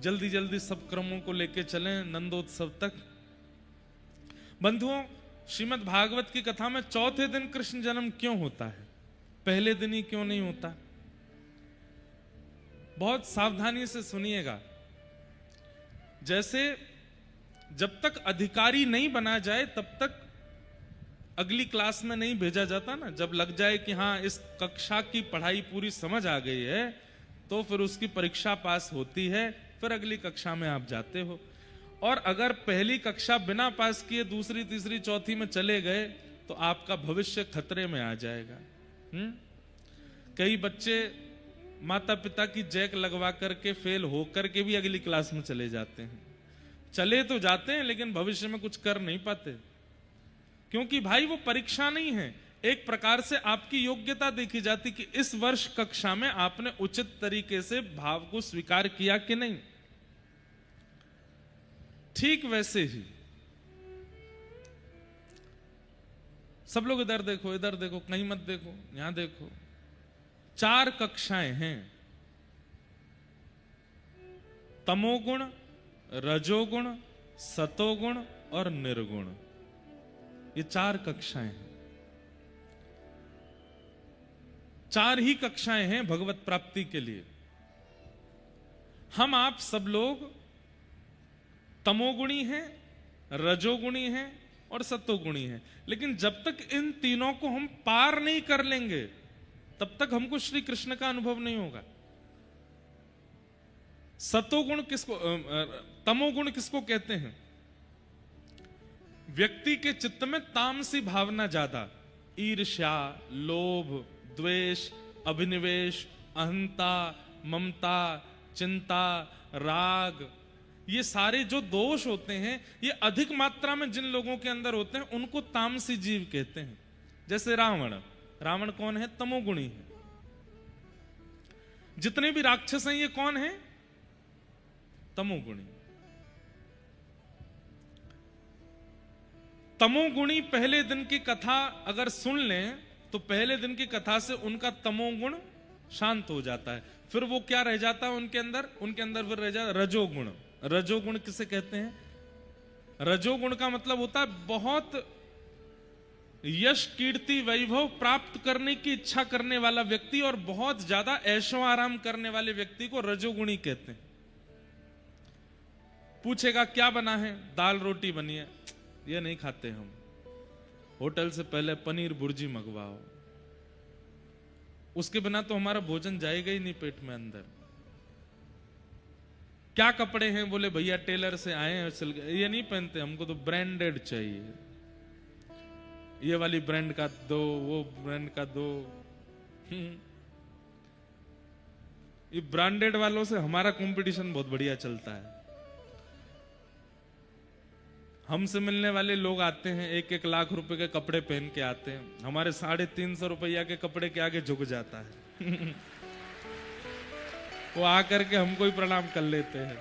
जल्दी जल्दी सब क्रमों को लेके चलें नंदोत्सव तक। बंधुओं, श्रीमद् भागवत की कथा में चौथे दिन कृष्ण जन्म क्यों होता है, पहले दिन ही क्यों नहीं होता? बहुत सावधानी से सुनिएगा। जैसे जब तक अधिकारी नहीं बना जाए तब तक अगली क्लास में नहीं भेजा जाता ना। जब लग जाए कि हाँ इस कक्षा की पढ़ाई पूरी समझ आ गई है तो फिर उसकी परीक्षा पास होती है, फिर अगली कक्षा में आप जाते हो। और अगर पहली कक्षा बिना पास किए दूसरी तीसरी चौथी में चले गए तो आपका भविष्य खतरे में आ जाएगा। कई बच्चे माता पिता की जैक लगवा करके फेल होकर के भी अगली क्लास में चले जाते हैं। चले तो जाते हैं लेकिन भविष्य में कुछ कर नहीं पाते, क्योंकि भाई वो परीक्षा नहीं है, एक प्रकार से आपकी योग्यता देखी जाती कि इस वर्ष कक्षा में आपने उचित तरीके से भाव को स्वीकार किया कि नहीं। ठीक वैसे ही सब लोग इधर देखो, इधर देखो, कहीं मत देखो, यहां देखो। 4 कक्षाएं हैं, तमोगुण, रजोगुण, सतोगुण और निर्गुण। ये 4 कक्षाएं हैं। 4 ही कक्षाएं हैं भगवत प्राप्ति के लिए। हम आप सब लोग तमोगुणी हैं, रजोगुणी हैं और सतोगुणी हैं, लेकिन जब तक इन तीनों को हम पार नहीं कर लेंगे तब तक हमको श्री कृष्ण का अनुभव नहीं होगा। सतोगुण किसको, तमोगुण किसको कहते हैं? व्यक्ति के चित्त में तामसी भावना ज्यादा, ईर्ष्या, लोभ, द्वेष, अभिनिवेश, अहंता, ममता, चिंता, राग, ये सारे जो दोष होते हैं ये अधिक मात्रा में जिन लोगों के अंदर होते हैं उनको तामसी जीव कहते हैं। जैसे रावण, रावण कौन है? तमोगुणी है। जितने भी राक्षस हैं ये कौन है? तमोगुणी। तमोगुणी पहले दिन की कथा अगर सुन लें तो पहले दिन की कथा से उनका तमोगुण शांत हो जाता है। फिर वो क्या रह जाता है उनके अंदर? उनके अंदर फिर रह जाता रजोगुण। रजोगुण किसे कहते हैं? रजोगुण का मतलब होता है बहुत यश, कीर्ति, वैभव प्राप्त करने की इच्छा करने वाला व्यक्ति और बहुत ज्यादा ऐशो आराम करने वाले व्यक्ति को रजोगुणी कहते हैं। पूछेगा क्या बना है? दाल रोटी बनी है। ये नहीं खाते हम, होटल से पहले पनीर भुर्जी मंगवाओ, उसके बिना तो हमारा भोजन जाएगा ही नहीं पेट में अंदर। क्या कपड़े हैं? बोले भैया टेलर से आए हैं, सिल गए। ये नहीं पहनते, हमको तो ब्रांडेड चाहिए, ये वाली ब्रांड का दो, वो ब्रांड का दो। ये ब्रांडेड वालों से हमारा कंपटीशन बहुत बढ़िया चलता है। हमसे मिलने वाले लोग आते हैं 1-1 लाख रुपए के कपड़े पहन के आते हैं, हमारे 350 रुपया के कपड़े के आगे झुक जाता है। वो आकर के हमको ही प्रणाम कर लेते हैं।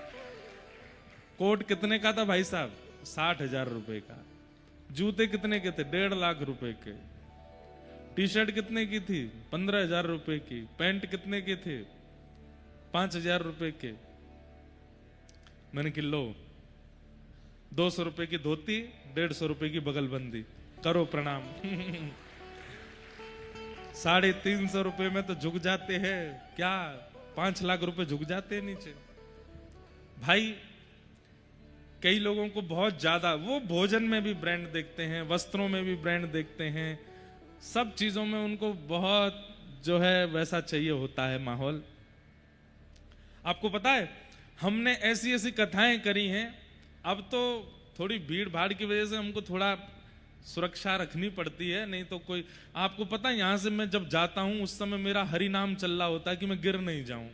कोट कितने का था भाई साहब? 60,000 रुपए का। जूते कितने के थे? 1.5 लाख रुपए के। टी शर्ट कितने की थी? 15,000 रुपए की। पैंट कितने के थे? 5,000 रुपए के। मैंने कि लो 200 रुपए की धोती, 150 रुपए की बगलबंदी, करो प्रणाम। 350 रुपए में तो झुक जाते हैं, क्या 5 लाख रुपए झुक जाते हैं नीचे। भाई कई लोगों को बहुत ज्यादा, वो भोजन में भी ब्रांड देखते हैं, वस्त्रों में भी ब्रांड देखते हैं, सब चीजों में उनको बहुत जो है वैसा चाहिए होता है माहौल। आपको पता है हमने ऐसी ऐसी कथाएं करी हैं, अब तो थोड़ी भीड़ भाड़ की वजह से हमको थोड़ा सुरक्षा रखनी पड़ती है, नहीं तो कोई, आपको पता है यहां से मैं जब जाता हूं उस समय मेरा हरि नाम चल रहा होता है कि मैं गिर नहीं जाऊं,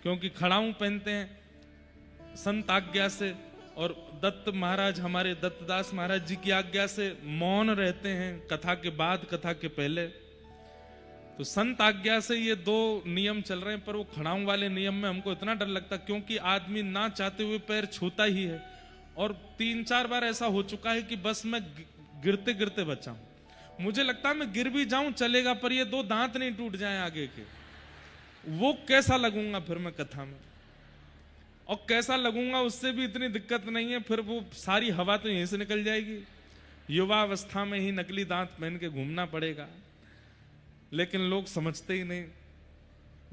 क्योंकि खड़ाऊं पहनते हैं संत आज्ञा से, और दत्त महाराज, हमारे दत्तदास महाराज जी की आज्ञा से मौन रहते हैं कथा के बाद, कथा के पहले। तो संत आज्ञा से ये 2 नियम चल रहे हैं, पर वो खड़ाऊं वाले नियम में हमको इतना डर लगता, क्योंकि आदमी ना चाहते हुए पैर छूता ही है, और 3-4 बार ऐसा हो चुका है कि बस मैं गिरते गिरते बचा हूं। मुझे लगता है मैं गिर भी जाऊं चलेगा, पर ये 2 दांत नहीं टूट जाएं आगे के, वो कैसा लगूंगा फिर मैं कथा में। और कैसा लगूंगा उससे भी इतनी दिक्कत नहीं है, फिर वो सारी हवा तो यहीं से निकल जाएगी। युवा अवस्था में ही नकली दांत पहन के घूमना पड़ेगा, लेकिन लोग समझते ही नहीं।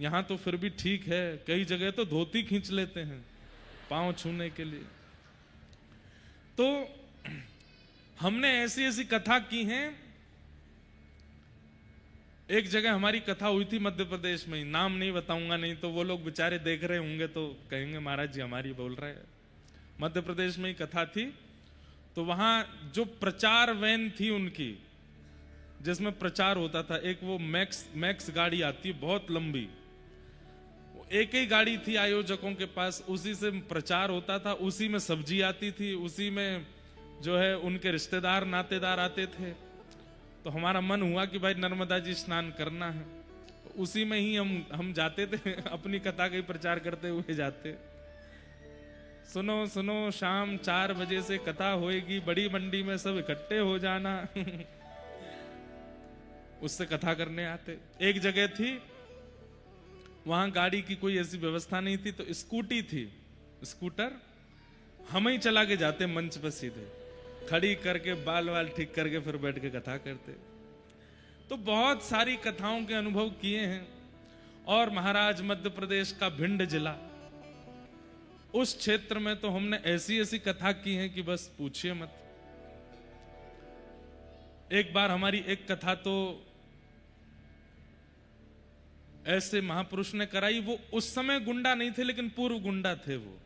यहां तो फिर भी ठीक है, कई जगह तो धोती खींच लेते हैं पांव छूने के लिए। तो हमने ऐसी ऐसी कथा की हैं। एक जगह हमारी कथा हुई थी मध्य प्रदेश में, नाम नहीं बताऊंगा, नहीं तो वो लोग बेचारे देख रहे होंगे तो कहेंगे महाराज जी हमारी बोल रहे हैं। मध्य प्रदेश में ही कथा थी। तो वहां जो प्रचार वैन थी उनकी, जिसमें प्रचार होता था, एक वो मैक्स गाड़ी आती है बहुत लंबी, एक ही गाड़ी थी आयोजकों के पास, उसी से प्रचार होता था, उसी में सब्जी आती थी, उसी में जो है उनके रिश्तेदार नातेदार आते थे। तो हमारा मन हुआ कि भाई नर्मदा जी स्नान करना है, तो उसी में ही हम जाते थे अपनी कथा का ही प्रचार करते हुए जाते। सुनो सुनो शाम 4 बजे से कथा होएगी, बड़ी मंडी में सब इकट्ठे हो जाना उससे कथा करने आते। एक जगह थी, वहां गाड़ी की कोई ऐसी व्यवस्था नहीं थी, तो स्कूटी थी, स्कूटर हम ही चला के जाते मंच पर सीधे, खड़ी करके बाल वाल ठीक करके फिर बैठ के कथा करते। तो बहुत सारी कथाओं के अनुभव किए हैं। और महाराज मध्य प्रदेश का भिंड जिला, उस क्षेत्र में तो हमने ऐसी ऐसी कथा की है कि बस पूछिए मत। एक बार हमारी एक कथा तो ऐसे महापुरुष ने कराई, वो उस समय गुंडा नहीं थे लेकिन पूर्व गुंडा थे वो।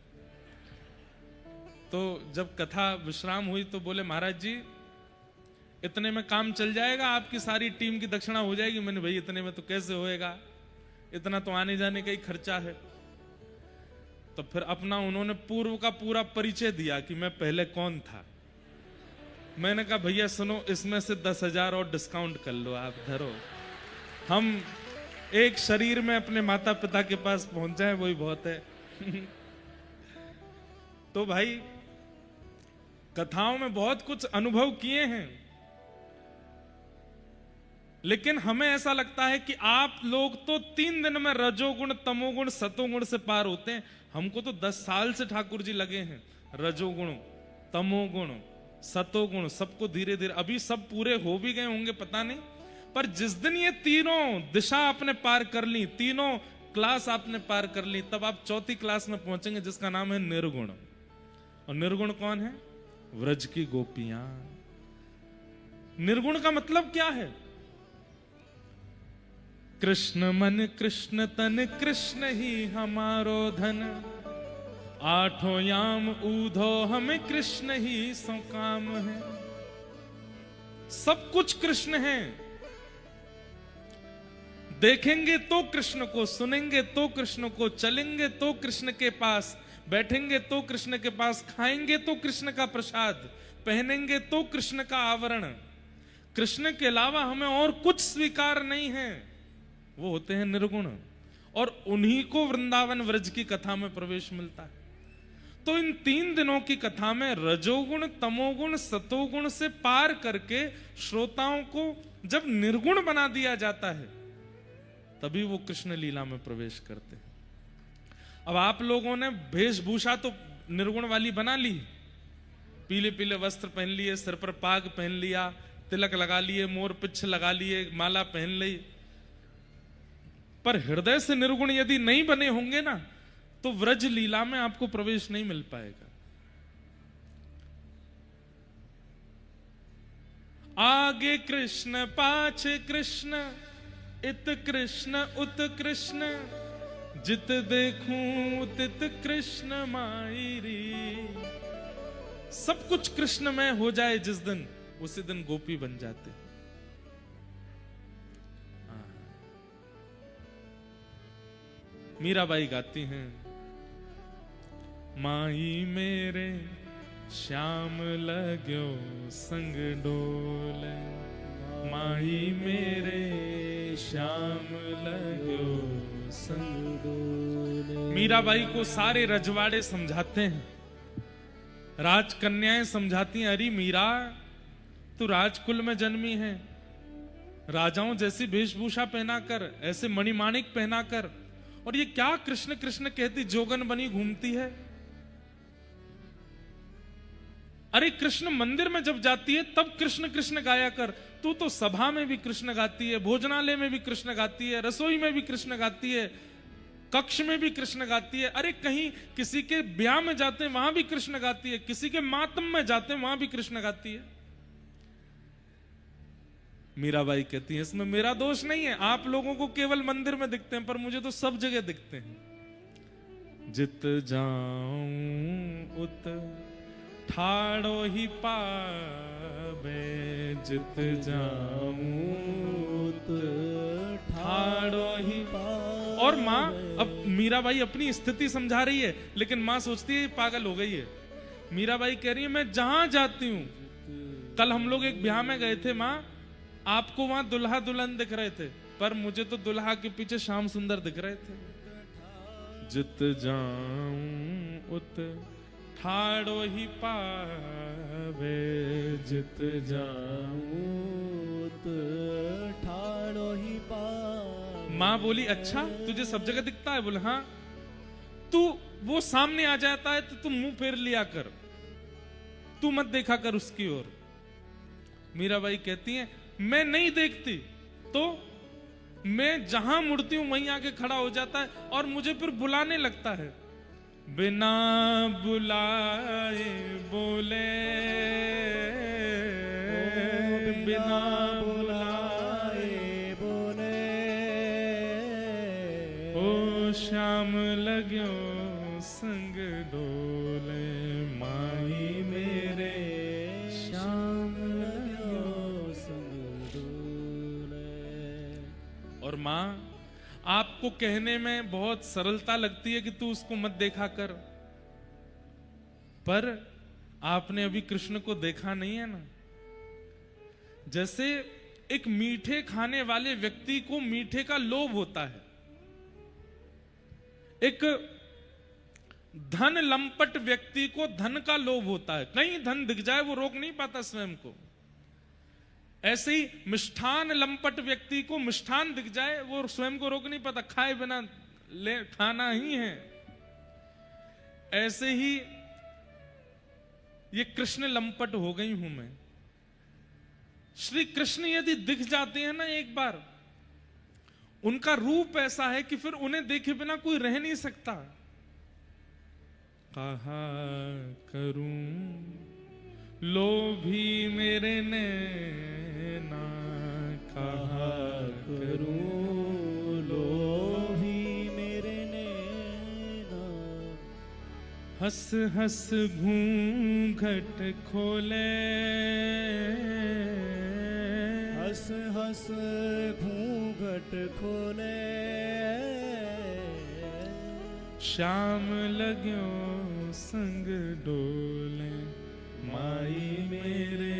तो जब कथा विश्राम हुई तो बोले महाराज जी इतने में काम चल जाएगा, आपकी सारी टीम की दक्षिणा हो जाएगी। मैंने भाई इतने में तो कैसे होएगा, इतना तो आने जाने का ही खर्चा है। तो फिर अपना उन्होंने पूर्व का पूरा परिचय दिया कि मैं पहले कौन था। मैंने कहा भैया सुनो, इसमें से 10,000 और डिस्काउंट कर लो, आप धरो, हम एक शरीर में अपने माता पिता के पास पहुंच जाए वही बहुत है तो भाई कथाओं में बहुत कुछ अनुभव किए हैं, लेकिन हमें ऐसा लगता है कि आप लोग तो 3 दिन में रजोगुण तमोगुण सतोगुण से पार होते हैं। हमको तो 10 साल से ठाकुर जी लगे हैं रजोगुण तमोगुण सतोगुण सबको धीरे धीरे, अभी सब पूरे हो भी गए होंगे पता नहीं, पर जिस दिन ये तीनों दिशा आपने पार कर ली, तीनों क्लास आपने पार कर ली, तब आप 4थी क्लास में पहुंचेंगे जिसका नाम है निर्गुण। और निर्गुण कौन है? व्रज की गोपियां। निर्गुण का मतलब क्या है? कृष्ण मन कृष्ण तन कृष्ण ही हमारो धन, 8 याम ऊधो हमें कृष्ण ही सो काम है। सब कुछ कृष्ण है। देखेंगे तो कृष्ण को, सुनेंगे तो कृष्ण को, चलेंगे तो कृष्ण के पास, बैठेंगे तो कृष्ण के पास, खाएंगे तो कृष्ण का प्रसाद, पहनेंगे तो कृष्ण का आवरण। कृष्ण के अलावा हमें और कुछ स्वीकार नहीं है। वो होते हैं निर्गुण, और उन्हीं को वृंदावन व्रज की कथा में प्रवेश मिलता है। तो इन 3 दिनों की कथा में रजोगुण तमोगुण सतोगुण से पार करके श्रोताओं को जब निर्गुण बना दिया जाता है, तभी वो कृष्ण लीला में प्रवेश करते हैं। अब आप लोगों ने वेशभूषा तो निर्गुण वाली बना ली, पीले पीले वस्त्र पहन लिए, सिर पर पाग पहन लिया, तिलक लगा लिए, मोर पिच्छ लगा लिए, माला पहन ली, पर हृदय से निर्गुण यदि नहीं बने होंगे ना, तो व्रज लीला में आपको प्रवेश नहीं मिल पाएगा। आगे कृष्ण पाछे कृष्ण, इत कृष्ण उत कृष्ण, जित देखूं तित कृष्ण मायरी। सब कुछ कृष्ण में हो जाए जिस दिन, उसी दिन गोपी बन जाते। मीराबाई गाती हैं, माई मेरे श्याम लाग्यो संग डोले, माई मेरे श्याम लाग्यो संग डोले। मीराबाई को सारे रजवाड़े समझाते हैं, राजकन्याएं समझाती हैं, अरे मीरा तू राजकुल में जन्मी है, राजाओं जैसी वेशभूषा पहनाकर, ऐसे मणिमाणिक पहनाकर, और ये क्या कृष्ण कृष्ण कहती जोगन बनी घूमती है। अरे कृष्ण मंदिर में जब जाती है तब कृष्ण कृष्ण गाया कर। तू तो सभा में भी कृष्ण गाती है, भोजनालय में भी कृष्ण गाती है, रसोई में भी कृष्ण गाती है, कक्ष में भी कृष्ण गाती है। अरे कहीं किसी के ब्याह में जाते हैं वहां भी कृष्ण गाती है, किसी के मातम में जाते हैं वहां भी कृष्ण गाती है। मीराबाई कहती है इसमें मेरा दोष नहीं है, आप लोगों को केवल मंदिर में दिखते हैं पर मुझे तो सब जगह दिखते हैं। जित जाऊं उत ठाड़ो ही पावे, जित जाऊं उत ठाड़ो ही पावे। और माँ अब मीराबाई अपनी स्थिति समझा रही है, लेकिन माँ सोचती है पागल हो गई है। मीराबाई कह रही है मैं जहां जाती हूं, कल हम लोग एक ब्याह में गए थे माँ, आपको वहां दुल्हा दुल्हन दिख रहे थे पर मुझे तो दुल्हा के पीछे श्याम सुंदर दिख रहे थे। जित जाऊं उत ठाड़ो ही पावे, जित जाऊं उत ठाड़ो ही पावे। माँ बोली अच्छा तुझे सब जगह दिखता है? बोले हाँ। तू वो सामने आ जाता है तो तू मुंह फेर लिया कर, तू मत देखा कर उसकी ओर। मीराबाई कहती है मैं नहीं देखती तो मैं जहां मुड़ती हूं वहीं आके खड़ा हो जाता है और मुझे फिर बुलाने लगता है। बिना बुलाए बोले, बिना बुलाए बोले, ओ श्याम लग्यो संग डोले, माई मेरे श्याम लग्यो संग डोले। और मां आपको कहने में बहुत सरलता लगती है कि तू उसको मत देखा कर, पर आपने अभी कृष्ण को देखा नहीं है ना। जैसे एक मीठे खाने वाले व्यक्ति को मीठे का लोभ होता है, एक धन लंपट व्यक्ति को धन का लोभ होता है, कहीं धन दिख जाए वो रोक नहीं पाता स्वयं को। ऐसे ही मिष्ठान लंपट व्यक्ति को मिष्ठान दिख जाए वो स्वयं को रोक नहीं पाता, खाए बिना ले खाना ही है। ऐसे ही ये कृष्ण लंपट हो गई हूं मैं। श्री कृष्ण यदि दिख जाते हैं ना एक बार, उनका रूप ऐसा है कि फिर उन्हें देखे बिना कोई रह नहीं सकता। कहा करूं लोभी मेरे नैना, कहा करूं लोभी मेरे नैना, हंस हंस घूंघट खोले, हंस हंस घूंघट खोले, श्याम लग्यो संग डोले, माई मेरे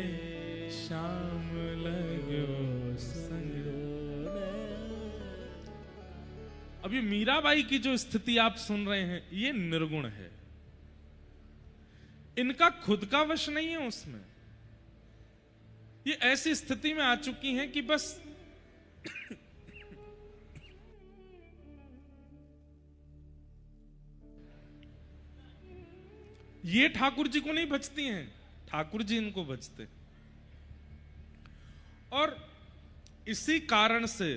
श्याम लग्यो संग डोले। अभी मीराबाई की जो स्थिति आप सुन रहे हैं ये निर्गुण है, इनका खुद का वश नहीं है उसमें। ये ऐसी स्थिति में आ चुकी हैं कि बस ये ठाकुर जी को नहीं बचती हैं, ठाकुर जी इनको बचते। और इसी कारण से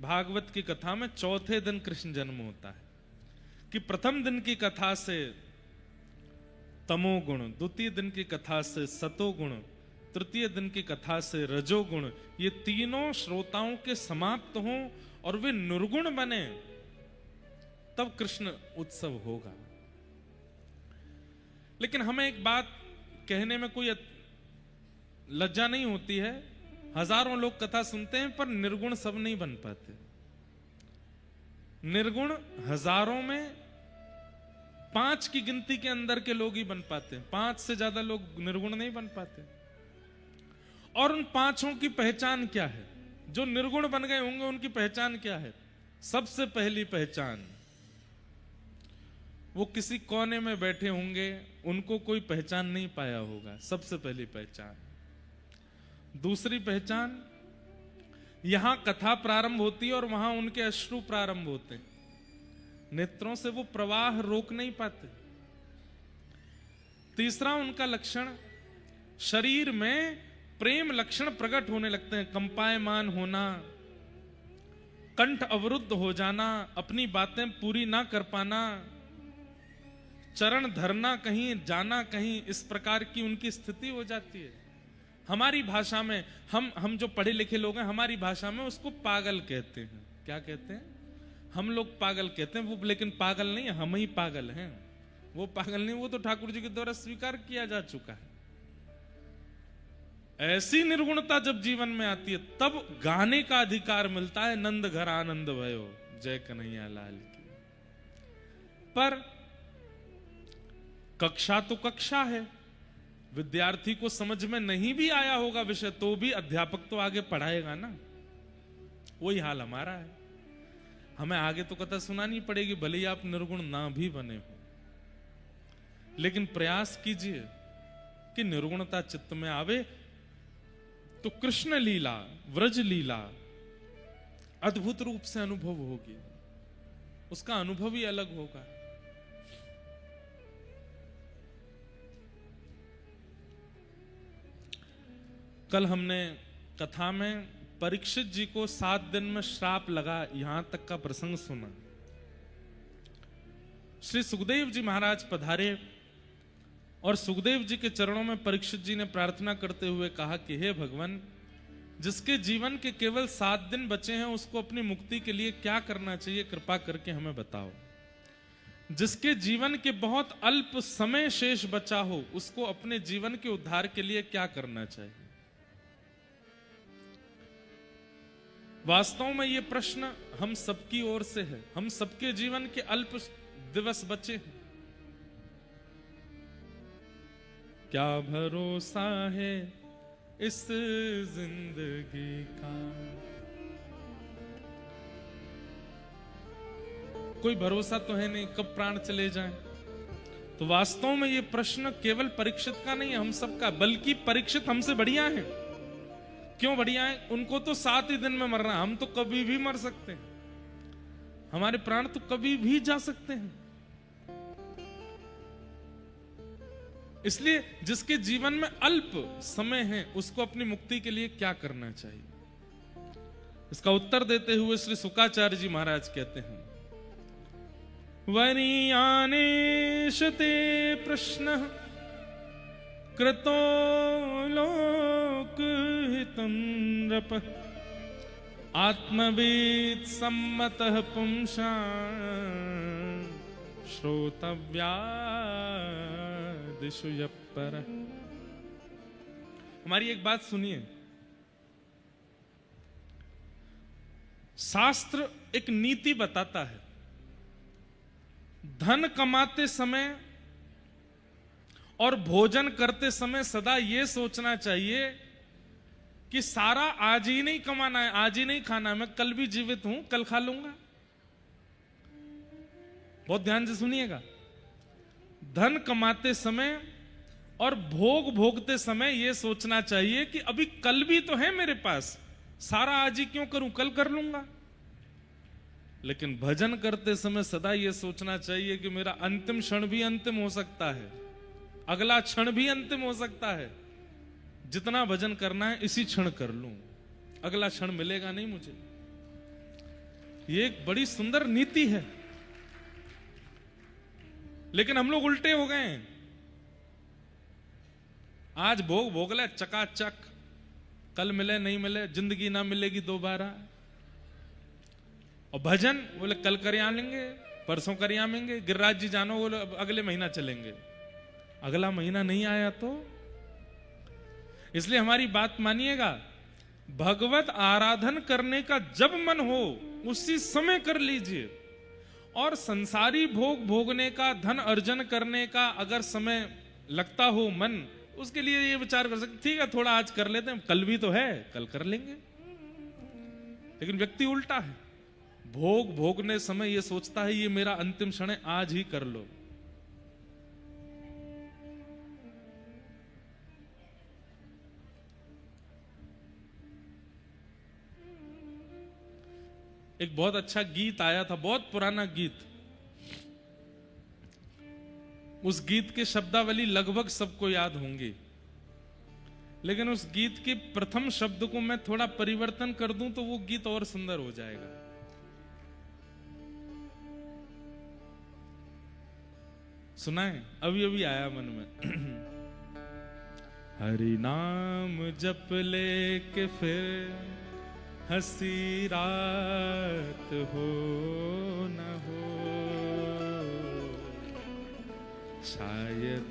भागवत की कथा में चौथे दिन कृष्ण जन्म होता है कि प्रथम दिन की कथा से तमोगुण, द्वितीय दिन की कथा से सतोगुण, तृतीय दिन की कथा से रजोगुण, ये तीनों श्रोताओं के समाप्त हों और वे निर्गुण बने, तब कृष्ण उत्सव होगा। लेकिन हमें एक बात कहने में कोई लज्जा नहीं होती है, हजारों लोग कथा सुनते हैं पर निर्गुण सब नहीं बन पाते। निर्गुण हजारों में 5 की गिनती के अंदर के लोग ही बन पाते हैं, 5 से ज्यादा लोग निर्गुण नहीं बन पाते। और उन 5 की पहचान क्या है? जो निर्गुण बन गए होंगे उनकी पहचान क्या है? सबसे पहली पहचान, वो किसी कोने में बैठे होंगे, उनको कोई पहचान नहीं पाया होगा, सबसे पहली पहचान। दूसरी पहचान, यहां कथा प्रारंभ होती है और वहां उनके अश्रु प्रारंभ होते हैं। नेत्रों से वो प्रवाह रोक नहीं पाते। तीसरा उनका लक्षण, शरीर में प्रेम लक्षण प्रकट होने लगते हैं। कंपायमान होना, कंठ अवरुद्ध हो जाना, अपनी बातें पूरी ना कर पाना, चरण धरना कहीं, जाना कहीं, इस प्रकार की उनकी स्थिति हो जाती है। हमारी भाषा में, हम जो पढ़े लिखे लोग हैं, हमारी भाषा में उसको पागल कहते हैं। क्या कहते हैं? हम लोग पागल कहते हैं, वो लेकिन पागल नहीं है, हम ही पागल हैं। वो पागल नहीं, वो तो ठाकुर जी के द्वारा स्वीकार किया जा चुका है। ऐसी निर्गुणता जब जीवन में आती है तब गाने का अधिकार मिलता है, नंद घर आनंद भयो, जय कन्हैया लाल की। पर कक्षा तो कक्षा है, विद्यार्थी को समझ में नहीं भी आया होगा विषय, तो भी अध्यापक तो आगे पढ़ाएगा ना। वही हाल हमारा है, हमें आगे तो कथा सुनानी पड़ेगी, भले ही आप निर्गुण ना भी बने हो, लेकिन प्रयास कीजिए कि निर्गुणता चित्त में आवे, तो कृष्ण लीला, व्रज लीला अद्भुत रूप से अनुभव होगी, उसका अनुभव ही अलग होगा। कल हमने कथा में परीक्षित जी को 7 दिन में श्राप लगा, यहां तक का प्रसंग सुना। श्री सुखदेव जी महाराज पधारे और सुखदेव जी के चरणों में परीक्षित जी ने प्रार्थना करते हुए कहा कि हे भगवान, जिसके जीवन के केवल 7 दिन बचे हैं उसको अपनी मुक्ति के लिए क्या करना चाहिए, कृपा करके हमें बताओ। जिसके जीवन के बहुत अल्प समय शेष बचा हो उसको अपने जीवन के उद्धार के लिए क्या करना चाहिए। वास्तव में ये प्रश्न हम सबकी ओर से है, हम सबके जीवन के अल्प दिवस बचे हैं। क्या भरोसा है इस जिंदगी का, कोई भरोसा तो है नहीं, कब प्राण चले जाएं। तो वास्तव में ये प्रश्न केवल परीक्षित का नहीं है, हम सबका, बल्कि परीक्षित हमसे बढ़िया है। क्यों बढ़िया है? उनको तो 7 ही दिन में मरना, हम तो कभी भी मर सकते हैं, हमारे प्राण तो कभी भी जा सकते हैं। इसलिए जिसके जीवन में अल्प समय है उसको अपनी मुक्ति के लिए क्या करना चाहिए, इसका उत्तर देते हुए श्री शुकाचार्य जी महाराज कहते हैं, वरीयानेशते प्रश्न कृतो लोकहितं नृप आत्मवेद सम्मतः पुंसा श्रोतव्या दिशु यपर। हमारी एक बात सुनिए, शास्त्र एक नीति बताता है, धन कमाते समय और भोजन करते समय सदा यह सोचना चाहिए कि सारा आज ही नहीं कमाना है, आज ही नहीं खाना है, मैं कल भी जीवित हूं, कल खा लूंगा। बहुत ध्यान से सुनिएगा, धन कमाते समय और भोग भोगते समय यह सोचना चाहिए कि अभी कल भी तो है मेरे पास, सारा आज ही क्यों करूं, कल कर लूंगा। लेकिन भजन करते समय सदा यह सोचना चाहिए कि मेरा अंतिम क्षण भी अंतिम हो सकता है, अगला क्षण भी अंतिम हो सकता है, जितना भजन करना है इसी क्षण कर लूं, अगला क्षण मिलेगा नहीं मुझे। यह एक बड़ी सुंदर नीति है, लेकिन हम लोग उल्टे हो गए हैं। आज भोग भोग ले चकाचक, कल मिले नहीं मिले, जिंदगी ना मिलेगी दोबारा। और भजन बोले कल कर आएंगे, परसों कर आएंगे, गिरिराज जी जानो बोले अगले महीना चलेंगे, अगला महीना नहीं आया तो। इसलिए हमारी बात मानिएगा, भगवत आराधन करने का जब मन हो उसी समय कर लीजिए, और संसारी भोग भोगने का, धन अर्जन करने का अगर समय लगता हो मन, उसके लिए ये विचार कर सकते ठीक है थोड़ा आज कर लेते हैं, कल भी तो है, कल कर लेंगे। लेकिन व्यक्ति उल्टा है, भोग भोगने समय ये सोचता है ये मेरा अंतिम क्षण है, आज ही कर लो। एक बहुत अच्छा गीत आया था, बहुत पुराना गीत, उस गीत के शब्दावली लगभग सबको याद होंगी, लेकिन उस गीत के प्रथम शब्द को मैं थोड़ा परिवर्तन कर दूं तो वो गीत और सुंदर हो जाएगा। सुनाए, अभी अभी आया मन में। हरि नाम जप ले के फिर हंसी रात हो न हो, शायद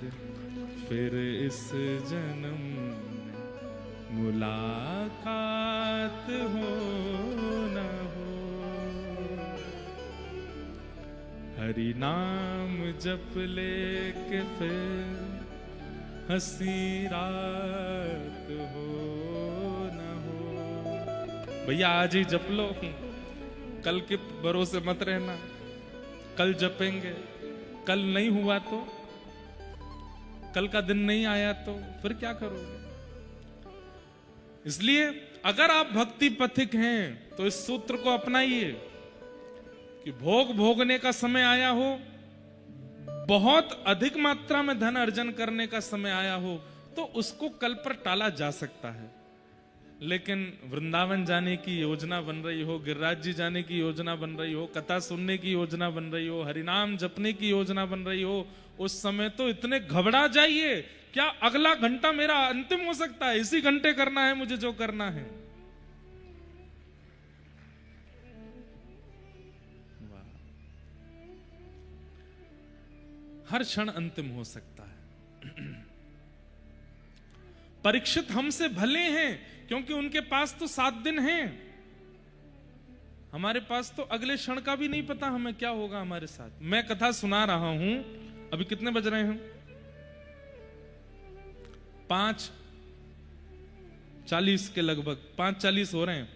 फिर इस जन्म मुलाकात हो न हो। हरि नाम जप ले के फिर हंसी रात हो न हो। भैया आज ही जप लो, कल के भरोसे मत रहना। कल जपेंगे, कल नहीं हुआ तो, कल का दिन नहीं आया तो फिर क्या करोगे? इसलिए अगर आप भक्ति पथिक हैं तो इस सूत्र को अपनाइए कि भोग भोगने का समय आया हो, बहुत अधिक मात्रा में धन अर्जन करने का समय आया हो, तो उसको कल पर टाला जा सकता है। लेकिन वृंदावन जाने की योजना बन रही हो, गिरिराज जी जाने की योजना बन रही हो, कथा सुनने की योजना बन रही हो, हरिनाम जपने की योजना बन रही हो, उस समय तो इतने घबरा जाइए, क्या अगला घंटा मेरा अंतिम हो सकता है, इसी घंटे करना है मुझे जो करना है। हर क्षण अंतिम हो सकता है। परीक्षित हमसे भले हैं क्योंकि उनके पास तो 7 दिन हैं, हमारे पास तो अगले क्षण का भी नहीं पता हमें क्या होगा हमारे साथ। मैं कथा सुना रहा हूं, अभी कितने बज रहे हैं? 5:40 के लगभग, 5:40 हो रहे हैं।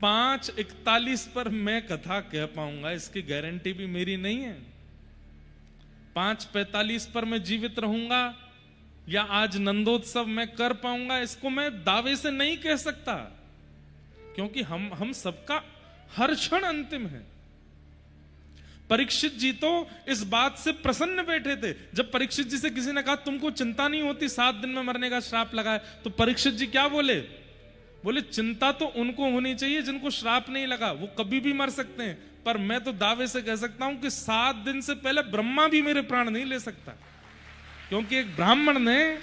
5:41 पर मैं कथा कह पाऊंगा इसकी गारंटी भी मेरी नहीं है। 5:45 पर मैं जीवित रहूंगा या आज नंदोत्सव मैं कर पाऊंगा, इसको मैं दावे से नहीं कह सकता, क्योंकि हम सबका हर क्षण अंतिम है। परीक्षित जी तो इस बात से प्रसन्न बैठे थे। जब परीक्षित जी से किसी ने कहा तुमको चिंता नहीं होती 7 दिन में मरने का श्राप लगा है, तो परीक्षित जी क्या बोले? बोले चिंता तो उनको होनी चाहिए जिनको श्राप नहीं लगा, वो कभी भी मर सकते हैं, पर मैं तो दावे से कह सकता हूं कि 7 दिन से पहले ब्रह्मा भी मेरे प्राण नहीं ले सकता, क्योंकि एक ब्राह्मण ने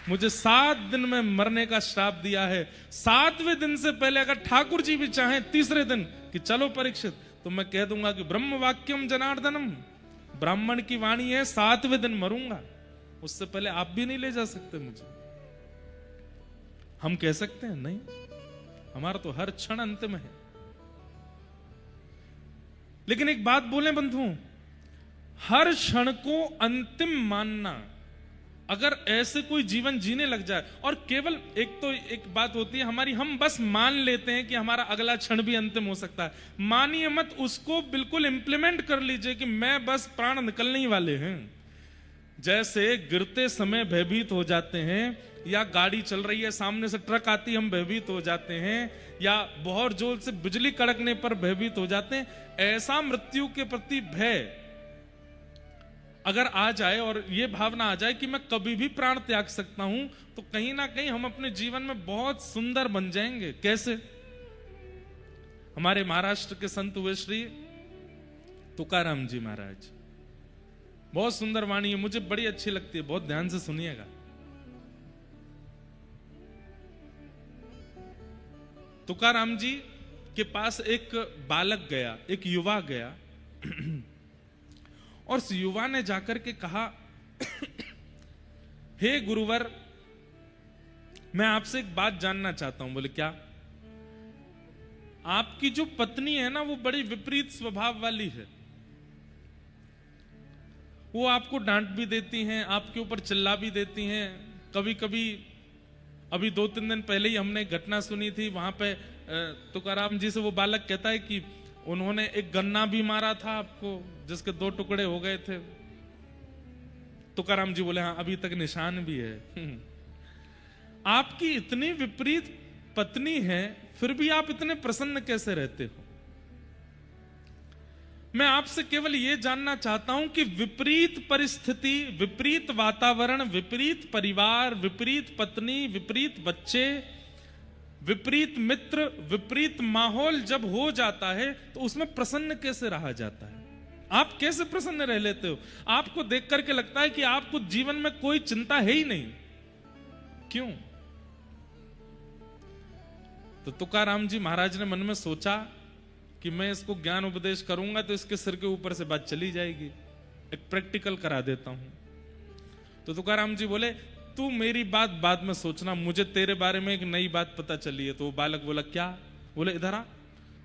मुझे 7 दिन में मरने का श्राप दिया है। 7वें दिन से पहले अगर ठाकुर जी भी चाहें तीसरे दिन कि चलो परीक्षित, तो मैं कह दूंगा कि ब्रह्म वाक्यम जनार्दनम, ब्राह्मण की वाणी है 7वें दिन मरूंगा, उससे पहले आप भी नहीं ले जा सकते मुझे। हम कह सकते हैं नहीं, हमारा तो हर क्षण अंतिम है। लेकिन एक बात बोले बंधुओं, हर क्षण को अंतिम मानना, अगर ऐसे कोई जीवन जीने लग जाए, और केवल एक बात होती है हमारी, हम बस मान लेते हैं कि हमारा अगला क्षण भी अंतिम हो सकता है। मानिए मत, उसको बिल्कुल इंप्लीमेंट कर लीजिए कि मैं बस प्राण निकलने ही वाले हैं। जैसे गिरते समय भयभीत हो जाते हैं, या गाड़ी चल रही है सामने से ट्रक आती है हम भयभीत हो जाते हैं, या बहुत जोर से बिजली कड़कने पर भयभीत हो जाते हैं, ऐसा मृत्यु के प्रति भय अगर आ जाए और ये भावना आ जाए कि मैं कभी भी प्राण त्याग सकता हूं, तो कहीं ना कहीं हम अपने जीवन में बहुत सुंदर बन जाएंगे। कैसे? हमारे महाराष्ट्र के संत हुए श्री तुकाराम जी महाराज, बहुत सुंदर वाणी है, मुझे बड़ी अच्छी लगती है, बहुत ध्यान से सुनिएगा। तुकाराम जी के पास एक बालक गया, एक युवा गया, और उस युवा ने जाकर के कहा, हे गुरुवर, मैं आपसे एक बात जानना चाहता हूं। बोले क्या? आपकी जो पत्नी है ना, वो बड़ी विपरीत स्वभाव वाली है, वो आपको डांट भी देती हैं, आपके ऊपर चिल्ला भी देती हैं। कभी कभी अभी 2-3 दिन पहले ही हमने एक घटना सुनी थी, वहां पे तुकाराम जी से वो बालक कहता है कि उन्होंने एक गन्ना भी मारा था आपको, जिसके 2 टुकड़े हो गए थे। तुकाराम जी बोले हाँ, अभी तक निशान भी है। आपकी इतनी विपरीत पत्नी है, फिर भी आप इतने प्रसन्न कैसे रहते हो? मैं आपसे केवल यह जानना चाहता हूं कि विपरीत परिस्थिति, विपरीत वातावरण, विपरीत परिवार, विपरीत पत्नी, विपरीत बच्चे, विपरीत मित्र, विपरीत माहौल जब हो जाता है तो उसमें प्रसन्न कैसे रहा जाता है? आप कैसे प्रसन्न रह लेते हो? आपको देख करके लगता है कि आपको जीवन में कोई चिंता है ही नहीं। क्यों? तो तुकाराम जी महाराज ने मन में सोचा कि मैं इसको ज्ञान उपदेश करूंगा तो इसके सिर के ऊपर से बात चली जाएगी, एक प्रैक्टिकल करा देता हूं। तो तुकाराम जी बोले, तू मेरी बात बाद में सोचना, मुझे तेरे बारे में एक नई बात पता चली है। तो वो बालक बोला, क्या? बोले, इधर आ।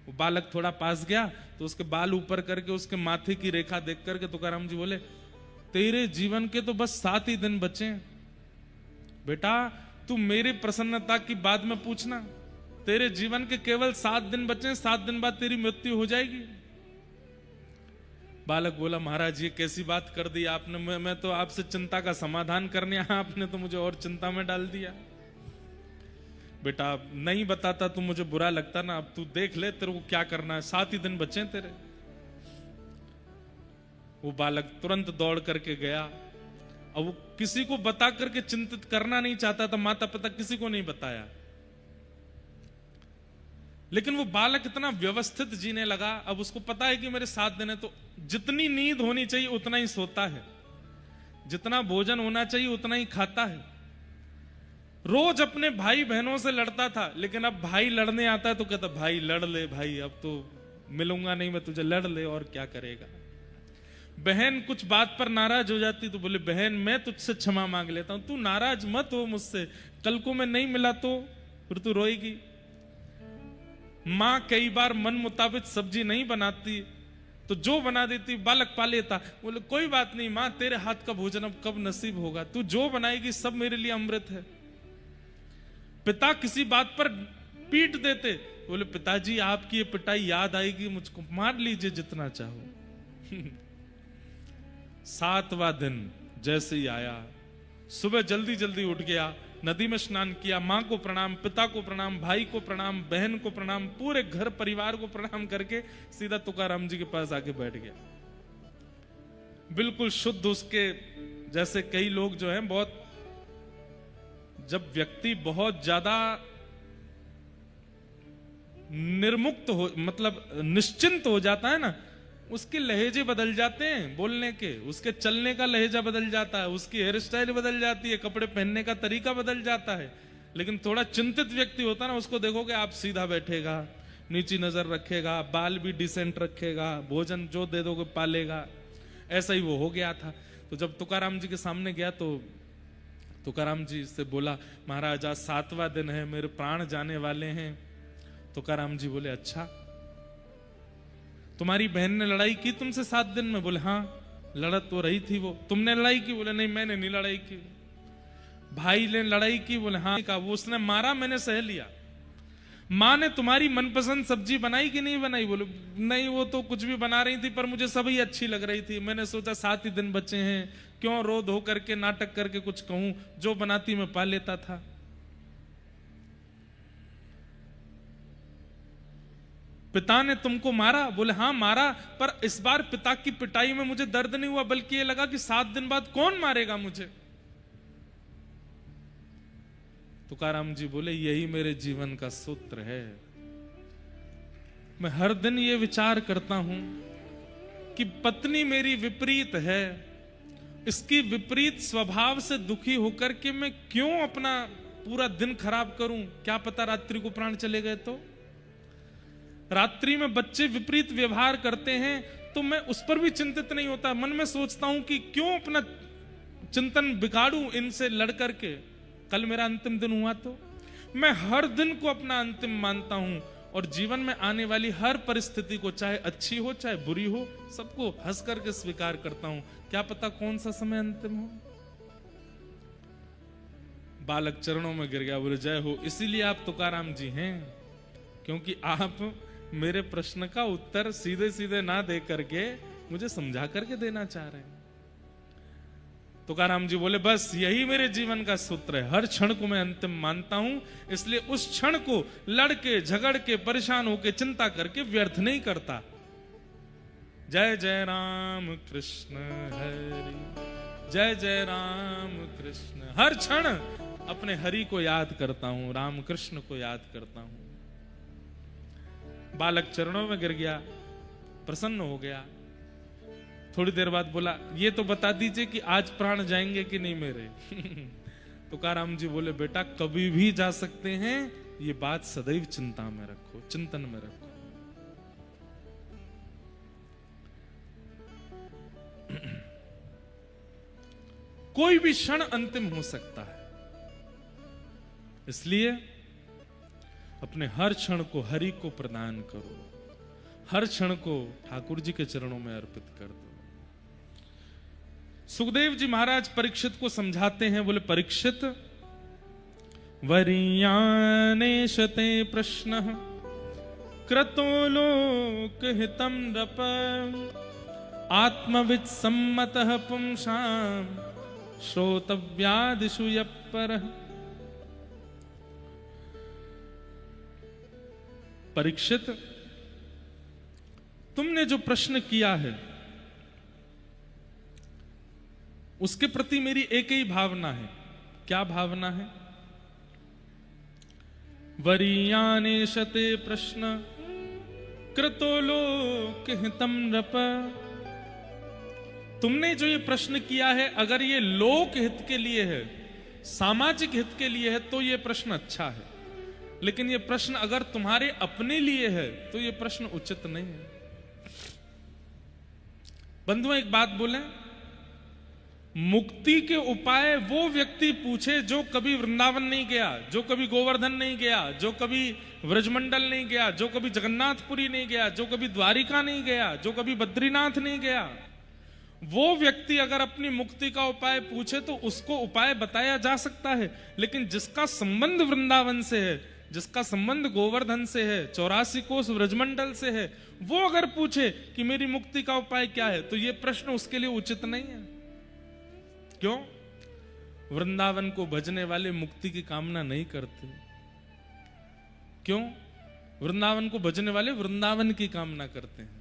वो बालक थोड़ा पास गया तो उसके बाल ऊपर करके उसके माथे की रेखा देख करके तुकाराम जी बोले, तेरे जीवन के तो बस 7 ही दिन बचे हैं बेटा, तू मेरी प्रसन्नता की बाद में पूछना। तेरे जीवन के केवल 7 दिन बचे हैं, 7 दिन बाद तेरी मृत्यु हो जाएगी। बालक बोला, महाराज ये कैसी बात कर दी आपने, मैं तो आपसे चिंता का समाधान करने आया, आपने तो मुझे और चिंता में डाल दिया। बेटा नहीं बताता तो मुझे बुरा लगता ना, अब तू देख ले तेरे को क्या करना है, 7 ही दिन बचे तेरे। वो बालक तुरंत दौड़ करके गया। अब वो किसी को बता करके चिंतित करना नहीं चाहता था, माता पिता किसी को नहीं बताया, लेकिन वो बालक इतना व्यवस्थित जीने लगा। अब उसको पता है कि मेरे 7 दिन है, तो जितनी नींद होनी चाहिए उतना ही सोता है, जितना भोजन होना चाहिए उतना ही खाता है। रोज अपने भाई बहनों से लड़ता था, लेकिन अब भाई लड़ने आता है तो कहता, भाई लड़ ले भाई, अब तो मिलूंगा नहीं मैं तुझे, लड़ ले और क्या करेगा। बहन कुछ बात पर नाराज हो जाती तो बोले, बहन मैं तुझसे क्षमा मांग लेता हूं, तू नाराज मत हो मुझसे, कल को मैं नहीं मिला तो फिर तू रोएगी। मां कई बार मन मुताबिक सब्जी नहीं बनाती तो जो बना देती बालक पा लेता। बोले, कोई बात नहीं मां, तेरे हाथ का भोजन अब कब नसीब होगा, तू जो बनाएगी सब मेरे लिए अमृत है। पिता किसी बात पर पीट देते, बोले, पिताजी आपकी ये पिटाई याद आएगी मुझको, मार लीजिए जितना चाहो। 7वां दिन जैसे ही आया, सुबह जल्दी जल्दी उठ गया, नदी में स्नान किया, मां को प्रणाम, पिता को प्रणाम, भाई को प्रणाम, बहन को प्रणाम, पूरे घर परिवार को प्रणाम करके सीधा तुकाराम जी के पास आके बैठ गया। बिल्कुल शुद्ध उसके जैसे। कई लोग जो हैं बहुत, जब व्यक्ति बहुत ज्यादा निर्मुक्त हो, मतलब निश्चिंत हो जाता है ना, उसके लहजे बदल जाते हैं बोलने के, उसके चलने का लहजा बदल जाता है, उसकी हेयर स्टाइल बदल जाती है, कपड़े पहनने का तरीका बदल जाता है। लेकिन थोड़ा चिंतित व्यक्ति होता है ना, उसको देखोगे आप सीधा बैठेगा, नीची नजर रखेगा, बाल भी डिसेंट रखेगा, भोजन जो दे दोगे पालेगा। ऐसा ही वो हो गया था। तो जब तुकाराम जी के सामने गया तो तुकाराम जी से बोला, महाराज आज 7वां दिन है, मेरे प्राण जाने वाले हैं। तुकाराम जी बोले, अच्छा तुम्हारी बहन ने लड़ाई की तुमसे 7 दिन में? बोले, हाँ लड़त तो रही थी वो। तुमने लड़ाई की? बोले, नहीं मैंने नहीं लड़ाई की। भाई ने लड़ाई की? बोले, हाँ। का वो उसने मारा, मैंने सह लिया। माँ ने तुम्हारी मनपसंद सब्जी बनाई कि नहीं बनाई? बोले, नहीं वो तो कुछ भी बना रही थी पर मुझे सभी अच्छी लग रही थी, मैंने सोचा 7 ही दिन बचे हैं, क्यों रो धो करके नाटक करके कुछ कहूं, जो बनाती मैं पा लेता था। पिता ने तुमको मारा? बोले, हाँ मारा, पर इस बार पिता की पिटाई में मुझे दर्द नहीं हुआ, बल्कि ये लगा कि 7 दिन बाद कौन मारेगा मुझे। तुकाराम जी बोले, यही मेरे जीवन का सूत्र है। मैं हर दिन ये विचार करता हूं कि पत्नी मेरी विपरीत है, इसकी विपरीत स्वभाव से दुखी होकर के मैं क्यों अपना पूरा दिन खराब करूं। क्या पता रात्रि को प्राण चले गए तो। रात्रि में बच्चे विपरीत व्यवहार करते हैं तो मैं उस पर भी चिंतित नहीं होता, मन में सोचता हूं कि क्यों अपना चिंतन बिगाड़ूं इनसे लड़ करके, कल मेरा अंतिम दिन हुआ तो। मैं हर दिन को अपना अंतिम मानता हूं और जीवन में आने वाली हर परिस्थिति को, चाहे अच्छी हो चाहे बुरी हो, सबको हंस करके स्वीकार करता हूं। क्या पता कौन सा समय अंतिम हो। बालक चरणों में गिर गया, बोले, जय हो। इसीलिए आप तुकाराम जी हैं, क्योंकि आप मेरे प्रश्न का उत्तर सीधे सीधे ना दे करके मुझे समझा करके देना चाह रहे हैं। तुकाराम जी बोले, बस यही मेरे जीवन का सूत्र है, हर क्षण को मैं अंतिम मानता हूं, इसलिए उस क्षण को लड़के झगड़ के परेशान होके चिंता करके व्यर्थ नहीं करता। जय जय राम कृष्ण हरि, जय जय राम कृष्ण। हर क्षण अपने हरि को याद करता हूं, राम कृष्ण को याद करता हूं। बालक चरणों में गिर गया, प्रसन्न हो गया। थोड़ी देर बाद बोला, ये तो बता दीजिए कि आज प्राण जाएंगे कि नहीं मेरे। तुकाराम जी बोले, बेटा कभी भी जा सकते हैं, ये बात सदैव चिंता में रखो, चिंतन में रखो। कोई भी क्षण अंतिम हो सकता है, इसलिए अपने हर क्षण को हरि को प्रदान करो, हर क्षण को ठाकुर जी के चरणों में अर्पित कर दो। सुखदेव जी महाराज परीक्षित को समझाते हैं, बोले परीक्षित, वरीयानेशते प्रश्न क्रतो लोक हितम रप आत्मविद सम्मतः पुंसाम श्रोतव्यादिषु यप्परः। परीक्षित, तुमने जो प्रश्न किया है उसके प्रति मेरी एक ही भावना है। क्या भावना है? वरीयानेशते प्रश्न कृतो लोक हितम नृप। तुमने जो ये प्रश्न किया है, अगर ये लोक हित के लिए है, सामाजिक हित के लिए है, तो ये प्रश्न अच्छा है। लेकिन ये प्रश्न अगर तुम्हारे अपने लिए है तो ये प्रश्न उचित नहीं है। बंधुओं, एक बात बोले, मुक्ति के उपाय वो व्यक्ति पूछे जो कभी वृंदावन नहीं गया, जो कभी गोवर्धन नहीं गया, जो कभी व्रजमंडल नहीं गया, जो कभी जगन्नाथपुरी नहीं गया, जो कभी द्वारिका नहीं गया, जो कभी बद्रीनाथ नहीं गया। वो व्यक्ति अगर अपनी मुक्ति का उपाय पूछे तो उसको उपाय बताया जा सकता है। लेकिन जिसका संबंध वृंदावन से है, जिसका संबंध गोवर्धन से है, 84 कोस व्रजमंडल से है, वो अगर पूछे कि मेरी मुक्ति का उपाय क्या है, तो ये प्रश्न उसके लिए उचित नहीं है। क्यों? वृंदावन को भजने वाले मुक्ति की कामना नहीं करते। क्यों? वृंदावन को भजने वाले वृंदावन की कामना करते हैं।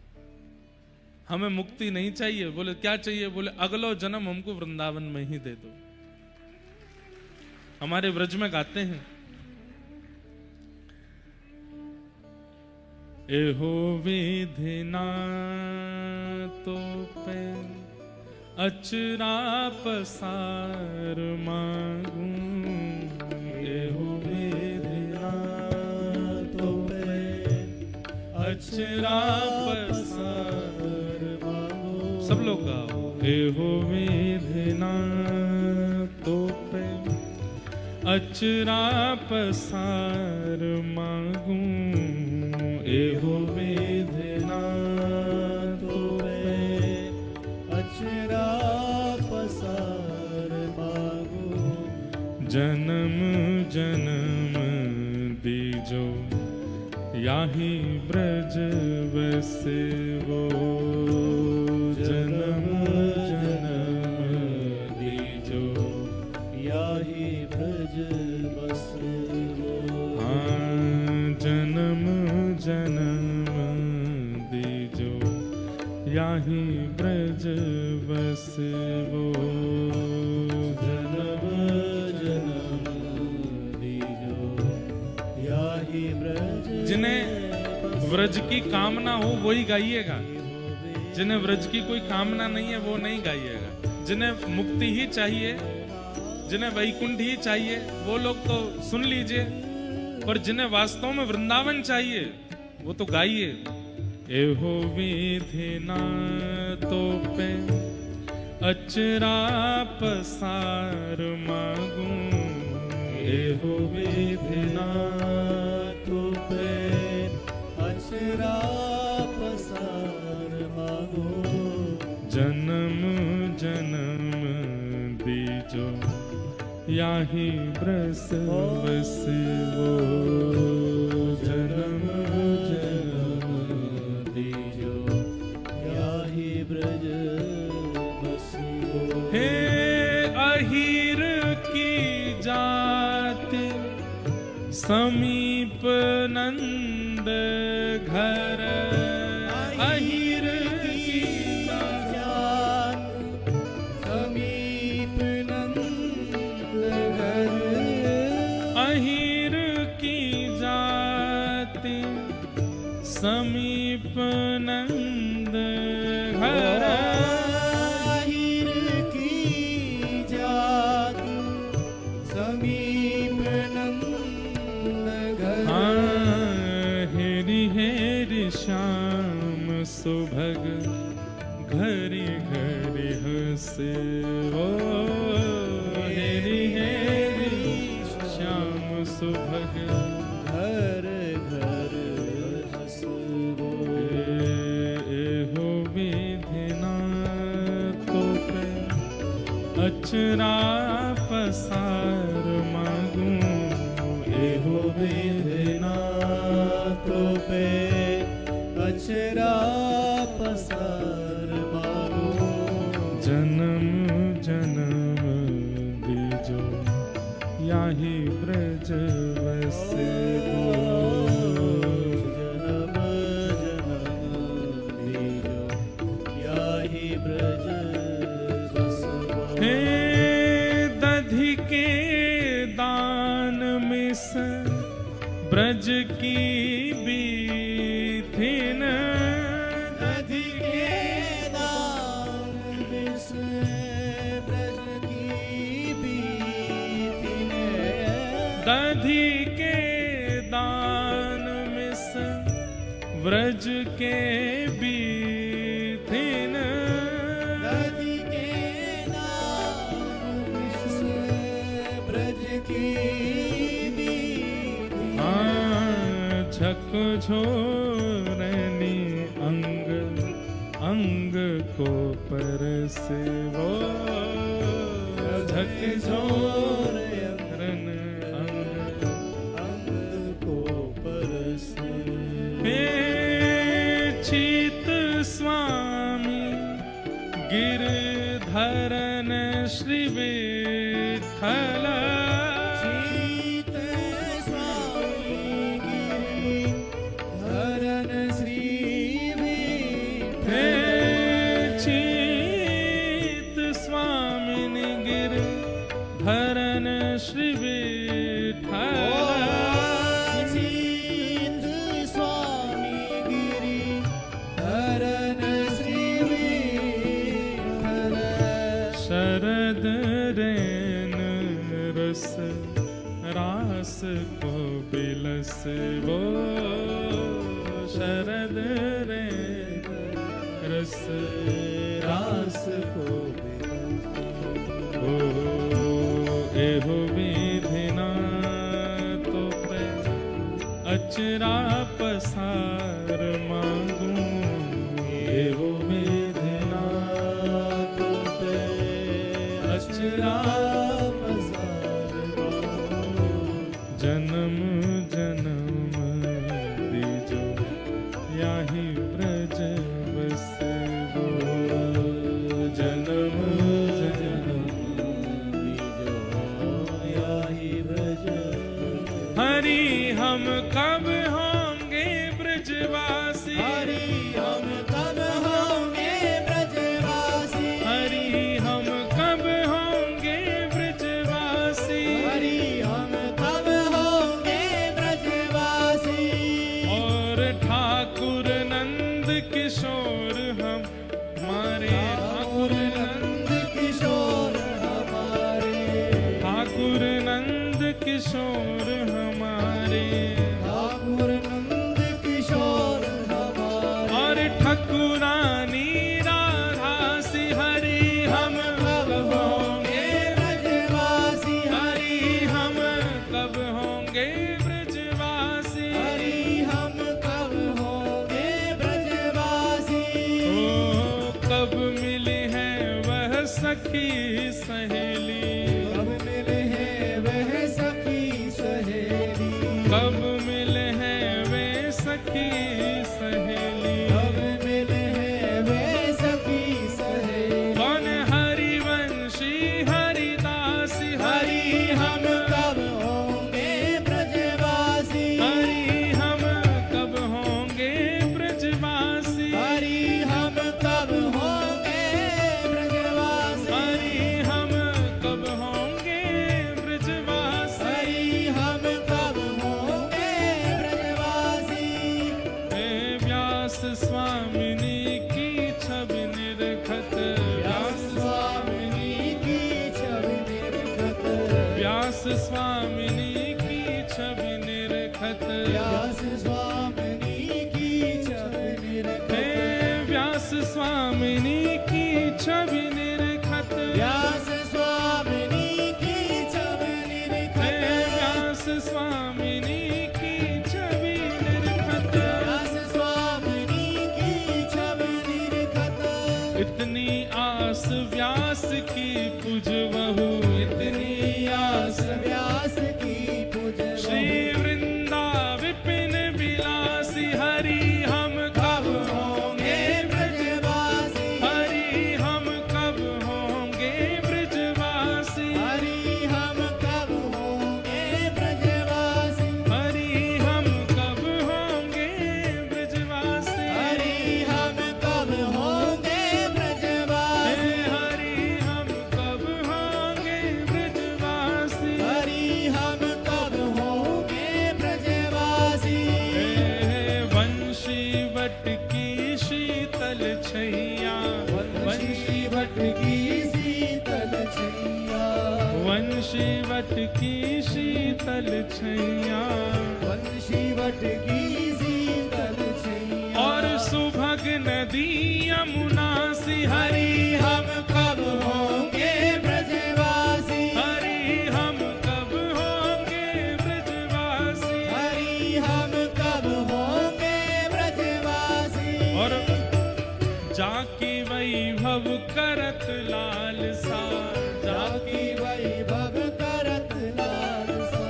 हमें मुक्ति नहीं चाहिए। बोले क्या चाहिए? बोले अगलो जन्म हमको वृंदावन में ही दे दो। हमारे व्रज में गाते हैं, एहो विधिना तो पे अचरा पसार मांगू, एहो विधिना तो पे अचरा पसार मांगू। सब लोग गाओ, एहो विधिना तो पे अचरा पसार मांगू, एहो विधिना तो पे अचरा पसार मांगू। जन्म जन्म दीजो याही ब्रज बसे वो, जन्म जन्म दीजो याही ब्रज बसे वो। हाँ, जन्म जन्म दीजो याही ब्रज बसे वो, जन्म जन्म दीजो याही ब्रज। जिन्हें व्रज की कामना हो वही गाइएगा, जिन्हें व्रज की कोई कामना नहीं है वो नहीं गाइएगा। जिन्हें मुक्ति ही चाहिए, जिन्हें वैकुंठ ही चाहिए, वो लोग तो सुन लीजिए, पर जिन्हें वास्तव में वृंदावन चाहिए वो तो गाइए। एहो विधिना तो पे अचरा पसार मांगू, एहो विधिना तो पे अचरा पसार मांगू। जन्म जन्म दीजो याही ब्रस बसे वो, जन्म जन्म दीजो याही ब्रज बसे वो। हे अहीर की जाति समीप नंद घर, अहीर की समीप नंद घर आहिर की जात समीप नंद घर। हेरी हेरी श्याम सुभग घरी घरी हंसे ओ हेरी हेरी श्याम सुभग घर घर हंसबो। एहो विधिना तो पे अचरा पसार मागूं एहो विधिना तो पे अचरा पसार मागो। जन्म जन्म दीजो याही ब्रज बसे गो। जन्म जन्म दीजो याही ब्रज बसबो। हे दधि के दान मिस ब्रज की बीथिन दधि के दान मिस ब्रज की बीथिन। दधि के दान मिस व्रज के बीथिन दधि के दान मिस ब्रज की बीथिन। झक झोरनी अंग अंग को परसे वो झक झोरन अंग अंग को परसे। हे चीत स्वामी गिरधरन श्री विठ्ठल। चीत स्वामी गिरिधरन श्री हे विठ्ठल। चीत स्वामिनि गिरधरन श्री विठ्ठल। चीत स्वामी गिरिधरन श्री विठ्ठल। शरद रेन रस रास को बिलस वो शरद रेन रस रास को ओ एहो विधिना तो पे अचरा पसार मांगूं एहो विधिना तो पे अचरा पसार मांगो। जन्म जन्म दीजो याही ब्रज बसे गो। जन्म जन्म बीजो याही ब्रज। हरि हम कब होंगे ब्रजवासी। हरि हम कब होंगे ब्रजवासी। हरि हम कब होंगे ब्रजवासी। हरि हम कब होंगे ब्रजवासी। और ठाकुर नंद किशोर हम हमारे ठाकुर नंद किशोर हमारे। ठाकुर नंद किशोर हमारे। ठाकुर नंद किशोर हमारे। और ठकुरानी राधा सी हरि हम कब होंगे। ब्रजवासी। हरि हम कब होंगे ब्रजवासी। हरि हम कब होंगे ब्रजवासी। ओ कब मिली है वह सखी सहेली। कब मिले हैं वह सखी सहेली। व्यास स्वामिनी की छवि निरखत, व्यास स्वामिनी की छवि निरखत, व्यास स्वामिनी की छवि निरखत, व्यास स्वामिनी की छवि निरखत, व्यास स्वामिनी की छवि निरखत, व्यास स्वामिनी की छवि निरखत। इतनी आस व्यास की पूजवहु, इतनी आस व्यास की पूजन श्री वृंदा विपिन विलासी, हरि हम कब होंगे ब्रजवासी, हरि हम कब होंगे ब्रजवासी, हरि हम कब होंगे ब्रजवासी, हरि हम कब होंगे ब्रजवासी, हरि हम कब होंगे ब्रजवासी, हरि हम कब होंगे ब्रजवासी, हरि हम कब होंगे ब्रजवासी। वंशी वट की शीतल छैया, वंशी वट की शीतल छैया, वंशी वट की शीतल छैया, वंशी वट की शीतल छैया, और सुभग नदी यमुना सी, हरि हम कब होंगे ब्रजवासी, हरि हम कब होंगे ब्रजवासी, हरि हम कब होंगे ब्रजवासी। और जाकी वैभव करत लालसा, जाकी जाकी वैभव करत लालसा।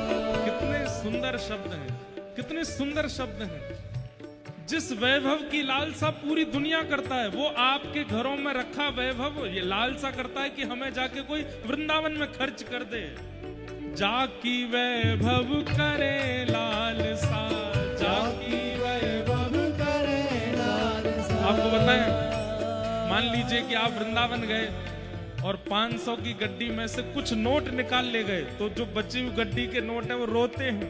कितने सुंदर शब्द हैं, कितने सुंदर शब्द हैं। जिस वैभव की लालसा पूरी दुनिया करता है, वो आपके घरों में रखा वैभव ये लालसा करता है कि हमें जाके कोई वृंदावन में खर्च कर दे। जाकी वैभव करे लालसा, जाकी वैभव करे लालसा। आपको बताएं, मान लीजिए कि आप वृंदावन गए और 500 की गड्डी में से कुछ नोट निकाल ले गए, तो जो बची हुई गड्डी के नोट है वो रोते हैं,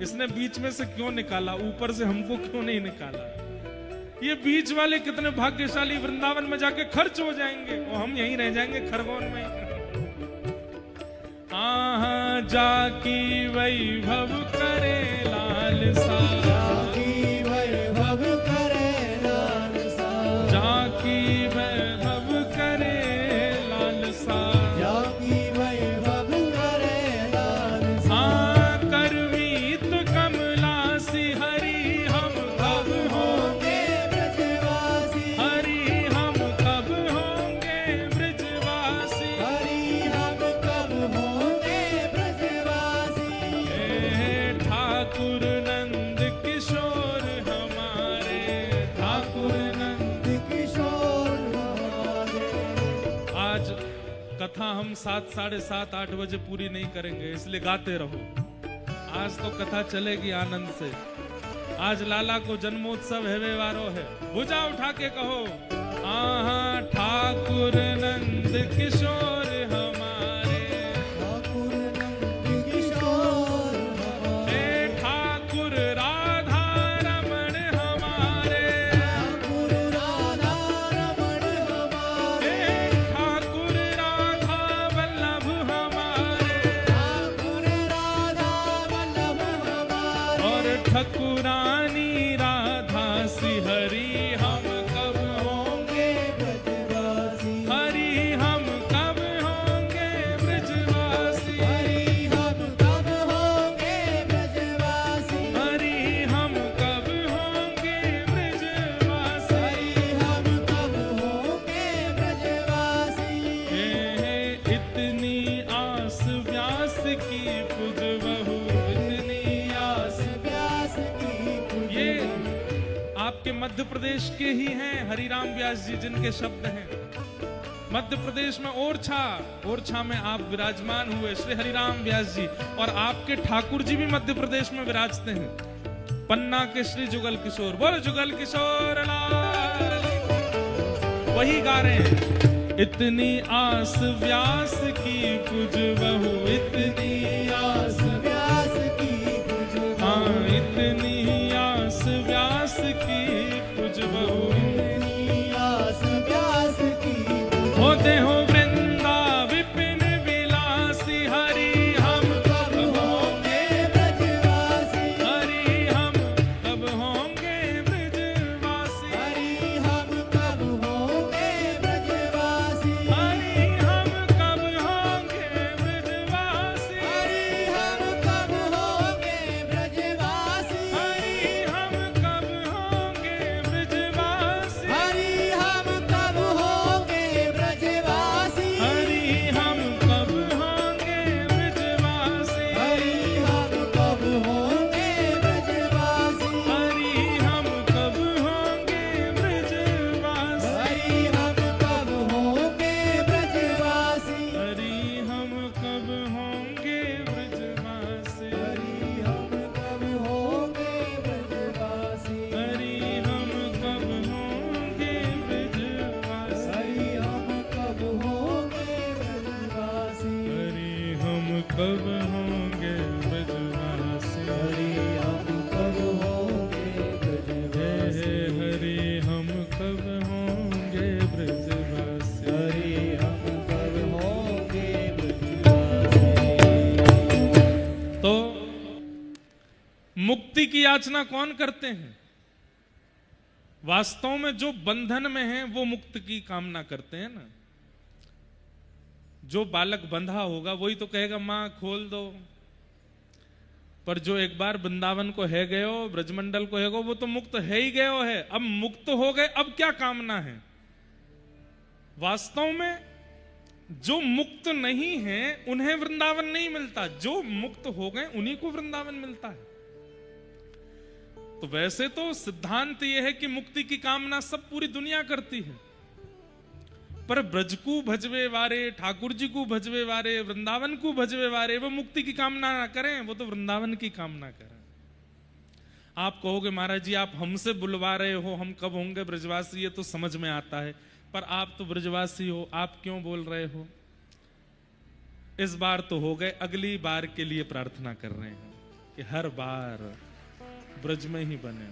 इसने बीच में से क्यों निकाला, ऊपर से हमको क्यों नहीं निकाला। ये बीच वाले कितने भाग्यशाली, वृंदावन में जाके खर्च हो जाएंगे, वो हम यहीं रह जाएंगे खरगोन में। आहा जाकी वैभव करे लालसा, जाकी वैभव करे लालसा, जाकी वैभव करे लालसा, जाकी वैभव करे लालसा। करवीत कमलासी, हरि हम कब होंगे, ब्रजवासी, हरि हम कब होंगे ब्रजवासी, हरि हम कब होंगे ब्रजवासी। ठाकुर नंद किशोर हमारे, ठाकुर नंद। किशोर हमारे। आज कथा हम 7, 7:30, 8 बजे पूरी नहीं करेंगे, इसलिए गाते रहो। आज तो कथा चलेगी आनंद से। आज लाला को जन्मोत्सव है, व्यवहारो है। भुजा उठा के कहो, आहा ठाकुर नंद किशोर हमारे, ठाकुर नंद किशोर हमारे। ठाकुर राधा रमण हमारे, ठाकुर राधा रमण हमारे। ठाकुर राधा वल्लभ हमारे, ठाकुर राधा वल्लभ हमारे। और ठकुरानी राधा सी, हरि हम कब होंगे ब्रजवासी, हरि हम कब होंगे ब्रजवासी, हरि हम कब होंगे ब्रजवासी, हरि हम कब होंगे ब्रजवासी, हरि हम कब होंगे ब्रजवासी। इतनी आस व्यास की पूजवहु, इतनी आस। व्यास की ये आपके मध्य प्रदेश के ही हैं हरिराम व्यास जी, जिनके शब्द हैं। मध्य प्रदेश में ओरछा में आप विराजमान हुए श्री हरिराम व्यास जी, और आपके ठाकुर जी भी मध्य प्रदेश में विराजते हैं। पन्ना के श्री जुगल किशोर, बोल जुगल किशोर लाल, वही गा रहे हैं। इतनी आस व्यास की पूजवहु, इतनी आस, व्यास की पूजवहु, हाँ इतनी आस व्यास की पूजवहु। इतनी आस व्यास की होते हो वृंदा विपिन विलासी, हरि हम कब होंगे ब्रजवासी। हरि हम कब होंगे ब्रजवासी। हरि हम कब होंगे ब्रजवासी। हरि हम कब होंगे ब्रजवासी। तो मुक्ति की याचना कौन करते हैं? वास्तव में जो बंधन में है वो मुक्त की कामना करते हैं ना। जो बालक बंधा होगा वही तो कहेगा मां खोल दो, पर जो एक बार वृंदावन को है गयो, ब्रजमंडल को है गयो, वो तो मुक्त है ही गयो है। अब मुक्त हो गए, अब क्या कामना है? वास्तव में जो मुक्त नहीं है उन्हें वृंदावन नहीं मिलता, जो मुक्त हो गए उन्हीं को वृंदावन मिलता है। तो वैसे तो सिद्धांत यह है कि मुक्ति की कामना सब पूरी दुनिया करती है, पर ब्रज को भजवे वारे, ठाकुर जी को भजवे वारे, वृंदावन को भजवे वारे वो मुक्ति की कामना ना करें, वो तो वृंदावन की कामना करें। आप कहोगे महाराज जी आप हमसे बुलवा रहे हो, हम कब होंगे ब्रजवासी, ये तो समझ में आता है, पर आप तो ब्रजवासी हो, आप क्यों बोल रहे हो? इस बार तो हो गए, अगली बार के लिए प्रार्थना कर रहे हैं कि हर बार ब्रज में ही बने।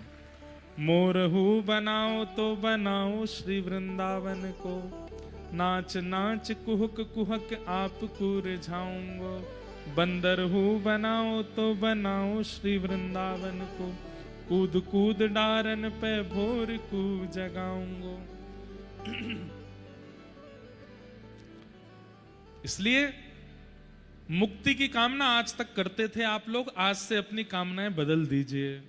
मोरहू बनाओ तो बनाओ श्री वृंदावन को, नाच नाच कुहक कुहक आप को रिझाऊंगो। बंदर हूँ बनाओ तो बनाओ श्री वृंदावन को, कूद कूद डारन पे भोर को जगाऊंगो। इसलिए मुक्ति की कामना आज तक करते थे आप लोग, आज से अपनी कामनाएं बदल दीजिए।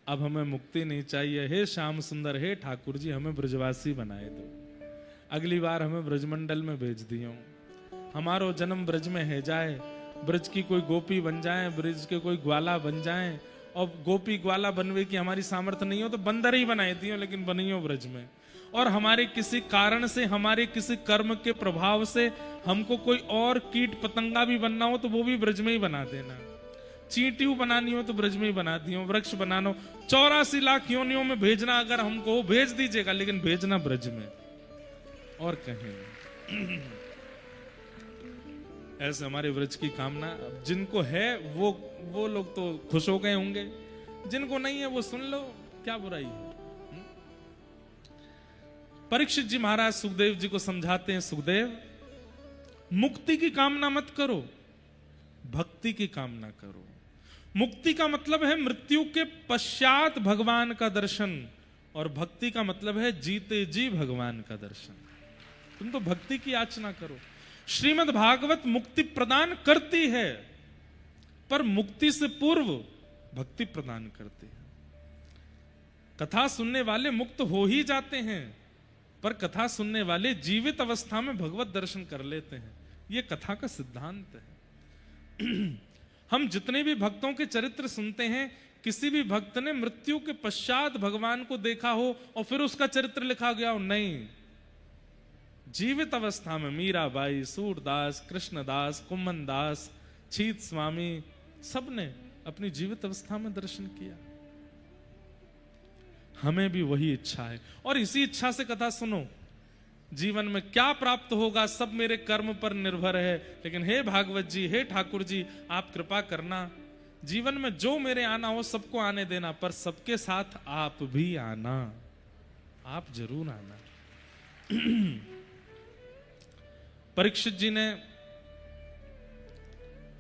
अब हमें मुक्ति नहीं चाहिए, हे श्याम सुंदर, हे ठाकुर जी हमें ब्रजवासी बनाए दो, अगली बार हमें ब्रजमंडल में भेज दियो, हमारो जन्म ब्रज में है जाए, ब्रज की कोई गोपी बन जाए, ब्रज के कोई ग्वाला बन जाए, और गोपी ग्वाला बनवे की हमारी सामर्थ्य नहीं हो तो बंदर ही बनाए दियो, लेकिन बनियो ब्रज में। और हमारे किसी कारण से, हमारे किसी कर्म के प्रभाव से हमको कोई और कीट पतंगा भी बनना हो तो वो भी ब्रज में ही बना देना, चींटियों बनानी हो तो ब्रज में ही बना दियो, वृक्ष बनाना, 84 लाख योनियों में भेजना अगर हमको भेज दीजिएगा, लेकिन भेजना ब्रज में और कहीं। ऐसे हमारे व्रज की कामना जिनको है वो लोग तो खुश हो गए होंगे, जिनको नहीं है वो सुन लो, क्या बुराई है। परीक्षित जी महाराज सुखदेव जी को समझाते हैं, सुखदेव मुक्ति की कामना मत करो, भक्ति की कामना करो। मुक्ति का मतलब है मृत्यु के पश्चात भगवान का दर्शन, और भक्ति का मतलब है जीते जी भगवान का दर्शन। तुम तो भक्ति की याचना करो। श्रीमद् भागवत मुक्ति प्रदान करती है, पर मुक्ति से पूर्व भक्ति प्रदान करती है। कथा सुनने वाले मुक्त हो ही जाते हैं, पर कथा सुनने वाले जीवित अवस्था में भगवत दर्शन कर लेते हैं। यह कथा का सिद्धांत है। हम जितने भी भक्तों के चरित्र सुनते हैं, किसी भी भक्त ने मृत्यु के पश्चात भगवान को देखा हो और फिर उसका चरित्र लिखा गया हो? नहीं, जीवित अवस्था में मीराबाई, सूरदास, कृष्णदास, कुम्मन दास, छीत स्वामी, सबने अपनी जीवित अवस्था में दर्शन किया। हमें भी वही इच्छा है, और इसी इच्छा से कथा सुनो। जीवन में क्या प्राप्त होगा सब मेरे कर्म पर निर्भर है, लेकिन हे भागवत जी, हे ठाकुर जी, आप कृपा करना, जीवन में जो मेरे आना हो सबको आने देना, पर सबके साथ आप भी आना, आप जरूर आना। परीक्षित जी ने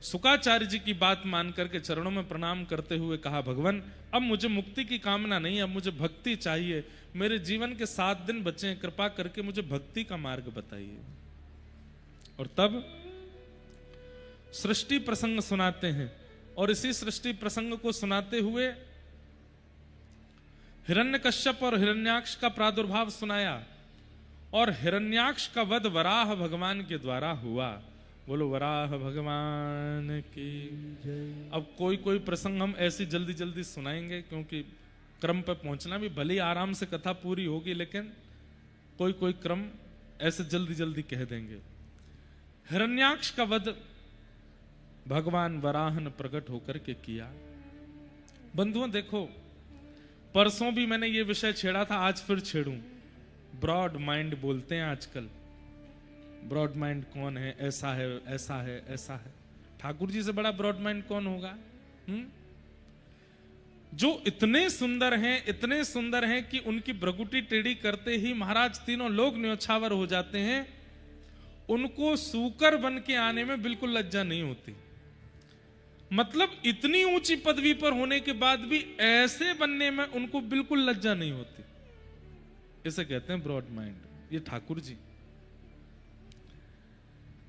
शुकाचार्य जी की बात मान करके चरणों में प्रणाम करते हुए कहा, भगवान अब मुझे मुक्ति की कामना नहीं, अब मुझे भक्ति चाहिए। मेरे जीवन के 7 दिन बचे हैं, कृपा करके मुझे भक्ति का मार्ग बताइए। और तब सृष्टि प्रसंग सुनाते हैं, और इसी सृष्टि प्रसंग को सुनाते हुए हिरण्यकश्यप और हिरण्याक्ष का प्रादुर्भाव सुनाया, और हिरण्याक्ष का वध वराह भगवान के द्वारा हुआ। बोलो वराह भगवान की जय। अब कोई कोई प्रसंग हम ऐसी जल्दी जल्दी सुनाएंगे, क्योंकि क्रम पर पहुंचना भी, भले आराम से कथा पूरी होगी, लेकिन कोई कोई क्रम ऐसे जल्दी जल्दी कह देंगे। हिरण्याक्ष का वध भगवान वराह ने प्रकट होकर के किया। बंधुओं देखो, परसों भी मैंने ये विषय छेड़ा था, आज फिर छेड़ूं। ब्रॉड माइंड बोलते हैं आजकल। ब्रॉड माइंड कौन है? ऐसा है, ऐसा है, ऐसा है। ठाकुर जी से बड़ा ब्रॉड माइंड कौन होगा? जो इतने सुंदर हैं कि उनकी भ्रगुटी टेढ़ी करते ही महाराज तीनों लोग न्योछावर हो जाते हैं। उनको सूकर बन के आने में बिल्कुल लज्जा नहीं होती। मतलब इतनी ऊंची पदवी पर होने के बाद भी ऐसे बनने में उनको बिल्कुल लज्जा नहीं होती। इसे कहते हैं ब्रॉड माइंड। ये ठाकुर जी।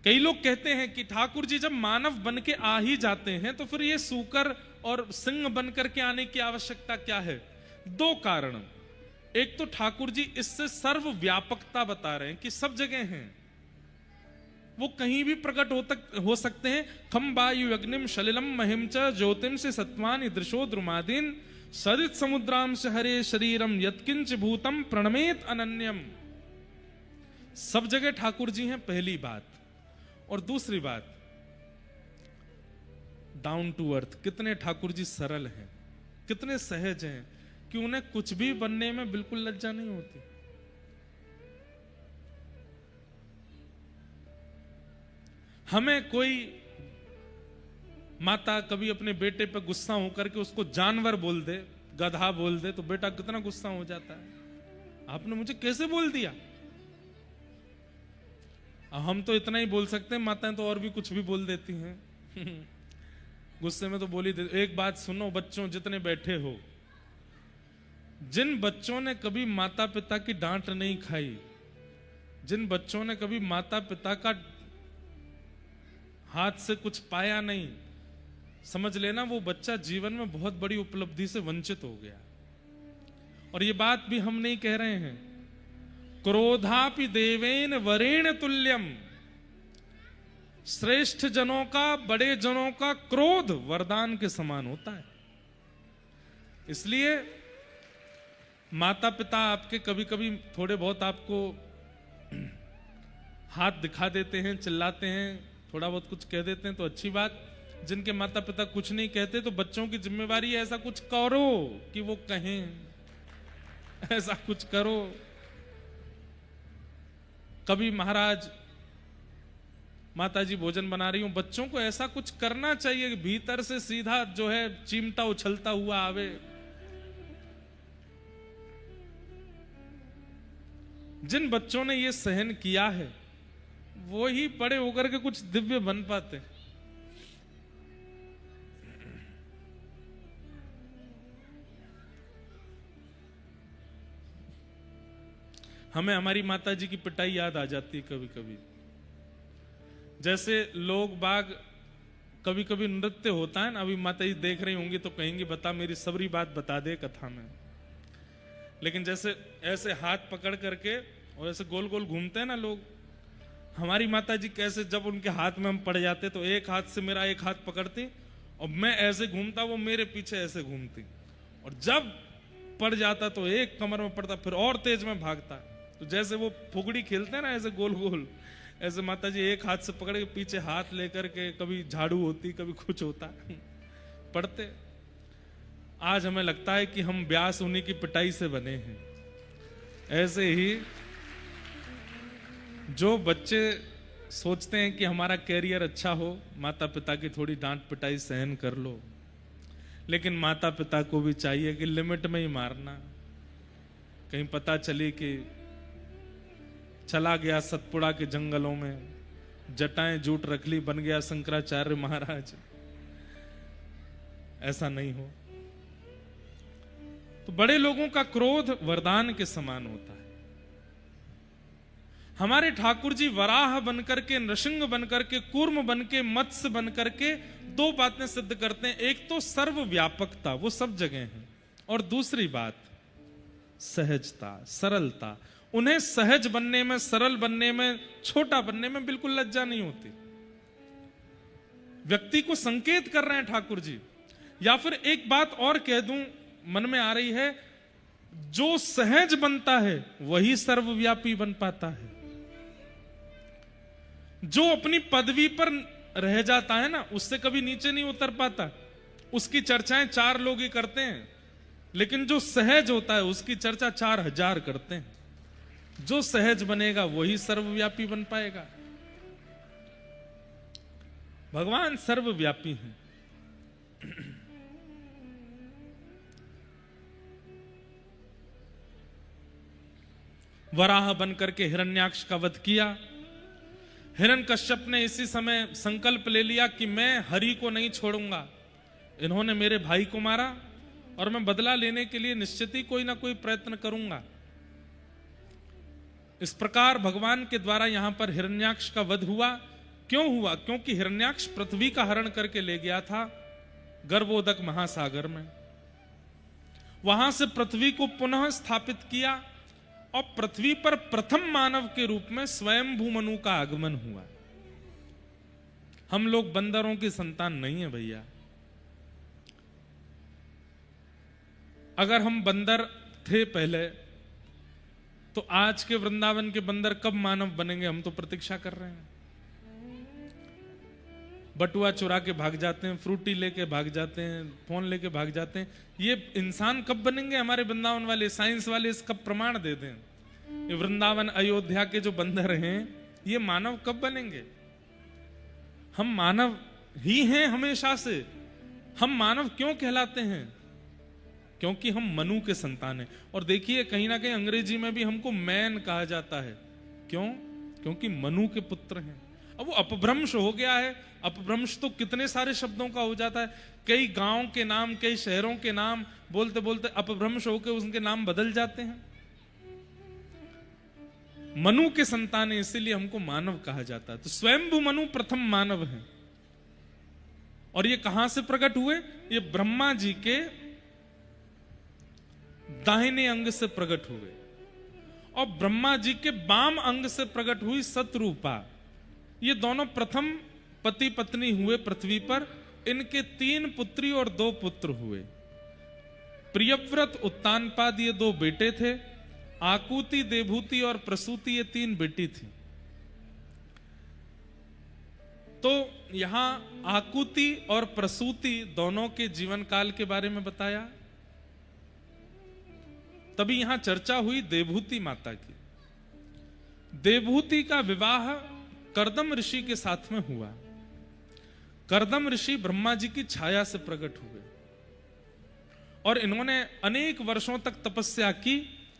कई लोग कहते हैं कि ठाकुर जी जब मानव बन के आ ही जाते हैं तो फिर ये सूकर और सिंह बनकर के आने की आवश्यकता क्या है? दो कारण। एक तो ठाकुर जी इससे सर्वव्यापकता बता रहे हैं कि सब जगह हैं, वो कहीं भी प्रकट हो सकते हैं। खम वायु अग्निम शलिलम महिम च ज्योतिम से सत्वानि दृशो द्रुमादीन सरित समुद्राम से हरे शरीरम यत्किंच भूतम प्रणमेत अनन्यम। सब जगह ठाकुर जी हैं, पहली बात। और दूसरी बात, डाउन टू अर्थ। कितने ठाकुर जी सरल हैं, कितने सहज हैं कि उन्हें कुछ भी बनने में बिल्कुल लज्जा नहीं होती। हमें कोई माता कभी अपने बेटे पे गुस्सा होकर के उसको जानवर बोल दे, गधा बोल दे, तो बेटा कितना गुस्सा हो जाता है, आपने मुझे कैसे बोल दिया। हम तो इतना ही बोल सकते हैं, माताएं तो और भी कुछ भी बोल देती हैं। गुस्से में तो बोल ही दे। एक बात सुनो बच्चों जितने बैठे हो, जिन बच्चों ने कभी माता पिता की डांट नहीं खाई, जिन बच्चों ने कभी माता पिता का हाथ से कुछ पाया नहीं, समझ लेना वो बच्चा जीवन में बहुत बड़ी उपलब्धि से वंचित हो गया। और ये बात भी हम नहीं कह रहे हैं। क्रोधापि देवेन वरेण तुल्यम। श्रेष्ठ जनों का, बड़े जनों का क्रोध वरदान के समान होता है। इसलिए माता पिता आपके कभी कभी थोड़े बहुत आपको हाथ दिखा देते हैं, चिल्लाते हैं, थोड़ा बहुत कुछ कह देते हैं तो अच्छी बात। जिनके माता पिता कुछ नहीं कहते तो बच्चों की जिम्मेवारी है ऐसा कुछ करो कि वो कहें, ऐसा कुछ करो। कभी महाराज माताजी भोजन बना रही हूं, बच्चों को ऐसा कुछ करना चाहिए कि भीतर से सीधा जो है चिमटा उछलता हुआ आवे। जिन बच्चों ने ये सहन किया है वो ही बड़े होकर के कुछ दिव्य बन पाते। हमें हमारी माताजी की पिटाई याद आ जाती है कभी कभी। जैसे लोग बाग कभी कभी नृत्य होता है ना, अभी माताजी देख रही होंगी तो कहेंगी बता मेरी सबरी बात बता दे कथा में। लेकिन जैसे ऐसे हाथ पकड़ करके और ऐसे गोल गोल घूमते हैं ना लोग, हमारी माताजी कैसे जब उनके हाथ में हम पड़ जाते तो एक हाथ से मेरा एक हाथ पकड़ती और मैं ऐसे घूमता, वो मेरे पीछे ऐसे घूमती, और जब पड़ जाता तो एक कमर में पड़ता फिर और तेज में भागता। तो जैसे वो फुगड़ी खेलते हैं ना ऐसे गोल गोल, ऐसे माताजी एक हाथ से पकड़ के पीछे हाथ लेकर के कभी झाड़ू होती कभी कुछ होता पढ़ते। आज हमें लगता है कि हम व्यास उन्हीं की पिटाई से बने हैं। ऐसे ही जो बच्चे सोचते हैं कि हमारा कैरियर अच्छा हो, माता पिता की थोड़ी डांट पिटाई सहन कर लो, लेकिन माता पिता को भी चाहिए कि लिमिट में ही मारना। कहीं पता चली कि चला गया सतपुड़ा के जंगलों में, जटाएं जूट रख ली, बन गया शंकराचार्य महाराज, ऐसा नहीं हो। तो बड़े लोगों का क्रोध वरदान के समान होता है। हमारे ठाकुर जी वराह बनकर के, नृसिंह बनकर के, कूर्म बन के, मत्स्य बनकर के दो बातें सिद्ध करते हैं। एक तो सर्वव्यापकता, वो सब जगह है, और दूसरी बात सहजता, सरलता। उन्हें सहज बनने में, सरल बनने में, छोटा बनने में बिल्कुल लज्जा नहीं होती। व्यक्ति को संकेत कर रहे हैं ठाकुर जी। या फिर एक बात और कह दूं, मन में आ रही है, जो सहज बनता है वही सर्वव्यापी बन पाता है। जो अपनी पदवी पर रह जाता है ना, उससे कभी नीचे नहीं उतर पाता। उसकी चर्चाएं 4 लोग ही करते हैं, लेकिन जो सहज होता है उसकी चर्चा 4000 करते हैं। जो सहज बनेगा वही सर्वव्यापी बन पाएगा। भगवान सर्वव्यापी हैं। वराह बनकर के हिरण्याक्ष का वध किया। हिरण्यकश्यप ने इसी समय संकल्प ले लिया कि मैं हरि को नहीं छोड़ूंगा। इन्होंने मेरे भाई को मारा और मैं बदला लेने के लिए निश्चित ही कोई ना कोई प्रयत्न करूंगा। इस प्रकार भगवान के द्वारा यहां पर हिरण्याक्ष का वध हुआ। क्यों हुआ? क्योंकि हिरण्याक्ष पृथ्वी का हरण करके ले गया था गर्भोदक महासागर में। वहां से पृथ्वी को पुनः स्थापित किया और पृथ्वी पर प्रथम मानव के रूप में स्वयंभू मनु का आगमन हुआ। हम लोग बंदरों की संतान नहीं है भैया। अगर हम बंदर थे पहले, तो आज के वृंदावन के बंदर कब मानव बनेंगे? हम तो प्रतीक्षा कर रहे हैं। बटुआ चुरा के भाग जाते हैं, फ्रूटी लेके भाग जाते हैं, फोन लेके भाग जाते हैं। ये इंसान कब बनेंगे? हमारे वृंदावन वाले साइंस वाले इसका प्रमाण दे दें। ये वृंदावन अयोध्या के जो बंदर हैं, ये मानव कब बनेंगे? हम मानव ही हैं हमेशा से। हम मानव क्यों कहलाते हैं? क्योंकि हम मनु के संतान हैं। और देखिए, कहीं ना कहीं अंग्रेजी में भी हमको मैन कहा जाता है। क्यों? क्योंकि मनु के पुत्र हैं। अब वो अपभ्रंश हो गया है। अपभ्रंश तो कितने सारे शब्दों का हो जाता है। कई गांव के नाम, कई शहरों के नाम बोलते बोलते अपभ्रंश होकर उनके नाम बदल जाते हैं। मनु के संतान है, इसीलिए हमको मानव कहा जाता है। तो स्वयंभू मनु प्रथम मानव है। और ये कहां से प्रकट हुए? ये ब्रह्मा जी के दाहिने अंग से प्रकट हुए और ब्रह्मा जी के बाम अंग से प्रकट हुई सतरूपा। ये दोनों प्रथम पति पत्नी हुए पृथ्वी पर। इनके 3 पुत्री और 2 पुत्र हुए। प्रियव्रत, उत्तानपाद ये 2 बेटे थे। आकुति, देवहूति और प्रसूति ये 3 बेटी थी। तो यहां आकुति और प्रसूति दोनों के जीवन काल के बारे में बताया। तभी यहां चर्चा हुई देवहूति माता की। देवहूति का विवाह कर्दम ऋषि के साथ में हुआ। कर्दम ऋषि ब्रह्मा जी की छाया से प्रकट हुए और इन्होंने अनेक वर्षों तक तपस्या की।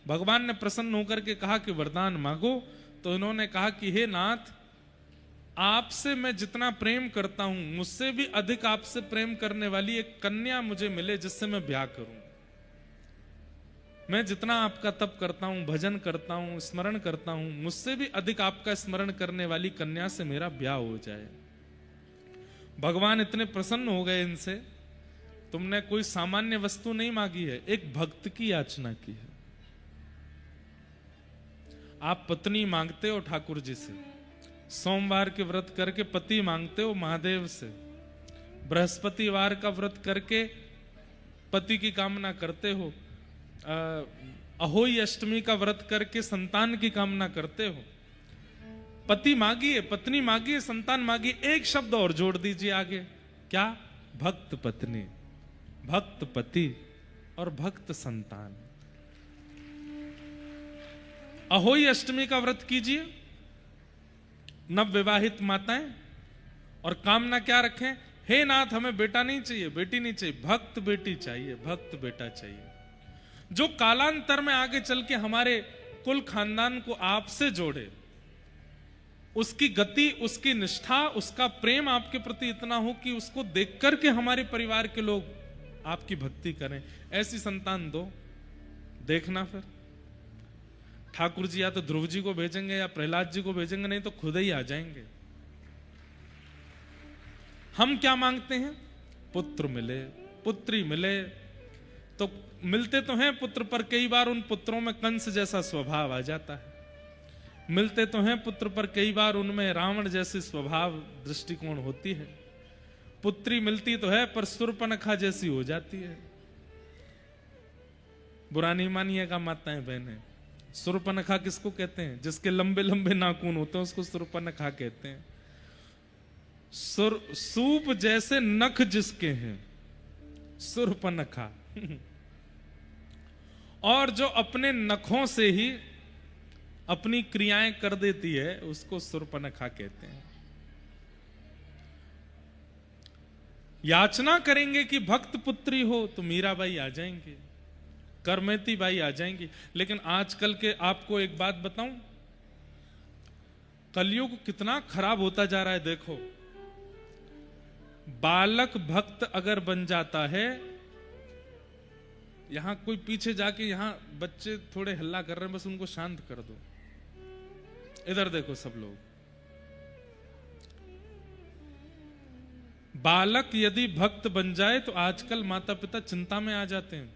भगवान ने प्रसन्न होकर के कहा कि वरदान मांगो। तो इन्होंने कहा कि हे नाथ, आपसे मैं जितना प्रेम करता हूं, मुझसे भी अधिक आपसे प्रेम करने वाली एक कन्या मुझे मिले जिससे मैं ब्याह करूं। मैं जितना आपका तप करता हूं, भजन करता हूं, स्मरण करता हूं, मुझसे भी अधिक आपका स्मरण करने वाली कन्या से मेरा ब्याह हो जाए। भगवान इतने प्रसन्न हो गए इनसे। तुमने कोई सामान्य वस्तु नहीं मांगी है, एक भक्त की याचना की है। आप पत्नी मांगते हो ठाकुर जी से, सोमवार के व्रत करके पति मांगते हो महादेव से, बृहस्पतिवार का व्रत करके पति की कामना करते हो, अहोई अष्टमी का व्रत करके संतान की कामना करते हो। पति मांगिए, पत्नी मांगिए, संतान मांगिए। एक शब्द और जोड़ दीजिए आगे। क्या? भक्त पत्नी, भक्त पति और भक्त संतान। अहोई अष्टमी का व्रत कीजिए, नव विवाहित माताएं, और कामना क्या रखें? हे नाथ, हमें बेटा नहीं चाहिए, बेटी नहीं चाहिए, भक्त बेटी चाहिए, भक्त बेटा चाहिए, जो कालांतर में आगे चल के हमारे कुल खानदान को आपसे जोड़े। उसकी गति, उसकी निष्ठा, उसका प्रेम आपके प्रति इतना हो कि उसको देख करके हमारे परिवार के लोग आपकी भक्ति करें। ऐसी संतान दो। देखना फिर ठाकुर जी या तो ध्रुव जी को भेजेंगे या प्रहलाद जी को भेजेंगे, नहीं तो खुद ही आ जाएंगे। हम क्या मांगते हैं? पुत्र मिले, पुत्री मिले। तो मिलते तो हैं पुत्र, पर कई बार उन पुत्रों में कंस जैसा स्वभाव आ जाता है। मिलते तो हैं पुत्र, पर कई बार उनमें रावण जैसी स्वभाव दृष्टिकोण होती है। पुत्री मिलती तो है, पर शूर्पणखा जैसी हो जाती है। बुरा नहीं मानिएगा माताएं बहनें, शूर्पणखा किसको कहते हैं? जिसके लंबे लंबे नाखून होते हैं उसको शूर्पणखा कहते हैं। सूप जैसे नख जिसके हैं, शूर्पणखा। और जो अपने नखों से ही अपनी क्रियाएं कर देती है, उसको शूर्पणखा कहते हैं। याचना करेंगे कि भक्त पुत्री हो तो मीराबाई आ जाएंगे, करमेती बाई आ जाएंगी। लेकिन आजकल के आपको एक बात बताऊं, कलयुग कितना खराब होता जा रहा है। देखो, बालक भक्त अगर बन जाता है, यहां कोई पीछे जाके, यहां बच्चे थोड़े हल्ला कर रहे हैं, बस उनको शांत कर दो। इधर देखो सब लोग, बालक यदि भक्त बन जाए तो आजकल माता पिता चिंता में आ जाते हैं।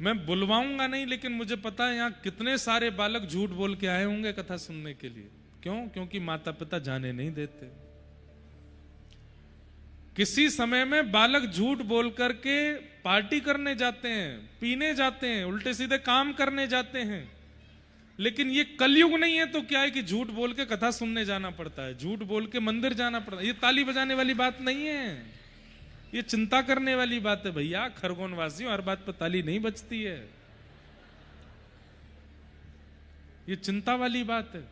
मैं बुलवाऊंगा नहीं, लेकिन मुझे पता है यहां कितने सारे बालक झूठ बोल के आए होंगे कथा सुनने के लिए। क्यों? क्योंकि माता पिता जाने नहीं देते। किसी समय में बालक झूठ बोल करके पार्टी करने जाते हैं, पीने जाते हैं, उल्टे सीधे काम करने जाते हैं। लेकिन ये कलयुग नहीं है तो क्या है कि झूठ बोल के कथा सुनने जाना पड़ता है, झूठ बोल के मंदिर जाना पड़ता है। ये ताली बजाने वाली बात नहीं है, ये चिंता करने वाली बात है भैया। खरगोन वासियों, हर बात पर ताली नहीं बजती है, ये चिंता वाली बात है।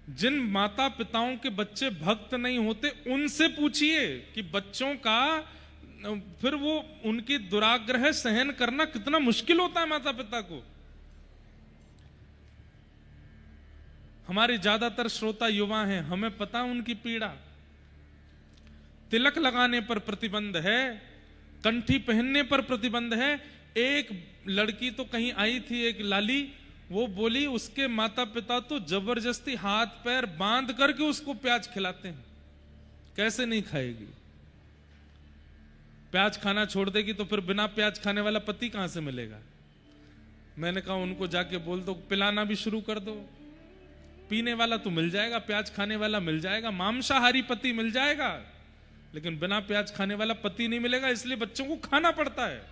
जिन माता पिताओं के बच्चे भक्त नहीं होते, उनसे पूछिए कि बच्चों का फिर वो उनकी दुराग्रह सहन करना कितना मुश्किल होता है माता पिता को। हमारे ज्यादातर श्रोता युवा हैं, हमें पता उनकी पीड़ा। तिलक लगाने पर प्रतिबंध है, कंठी पहनने पर प्रतिबंध है। एक लड़की तो कहीं आई थी, एक लाली, वो बोली उसके माता पिता तो जबरदस्ती हाथ पैर बांध करके उसको प्याज खिलाते हैं। कैसे नहीं खाएगी? प्याज खाना छोड़ देगी तो फिर बिना प्याज खाने वाला पति कहां से मिलेगा? मैंने कहा उनको जाके बोल दो, पिलाना भी शुरू कर दो। पीने वाला तो मिल जाएगा, प्याज खाने वाला मिल जाएगा, मांसाहारी पति मिल जाएगा, लेकिन बिना प्याज खाने वाला पति नहीं मिलेगा। इसलिए बच्चों को खाना पड़ता है।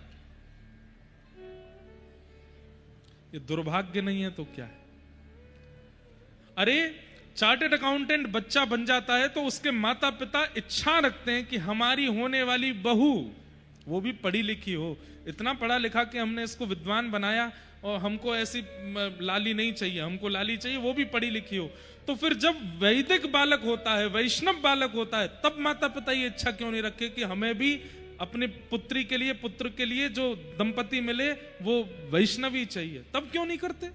ये दुर्भाग्य नहीं है तो क्या है? अरे चार्टेड अकाउंटेंट बच्चा बन जाता है तो उसके माता पिता इच्छा रखते हैं कि हमारी होने वाली बहू, वो भी पढ़ी लिखी हो। इतना पढ़ा लिखा कि हमने इसको विद्वान बनाया और हमको ऐसी लाली नहीं चाहिए, हमको लाली चाहिए वो भी पढ़ी लिखी हो। तो फिर जब वैदिक बालक होता है, वैष्णव बालक होता है, तब माता पिता ये इच्छा क्यों नहीं रखे कि हमें भी अपनी पुत्री के लिए, पुत्र के लिए जो दंपति मिले वो वैष्णवी चाहिए? तब क्यों नहीं करते?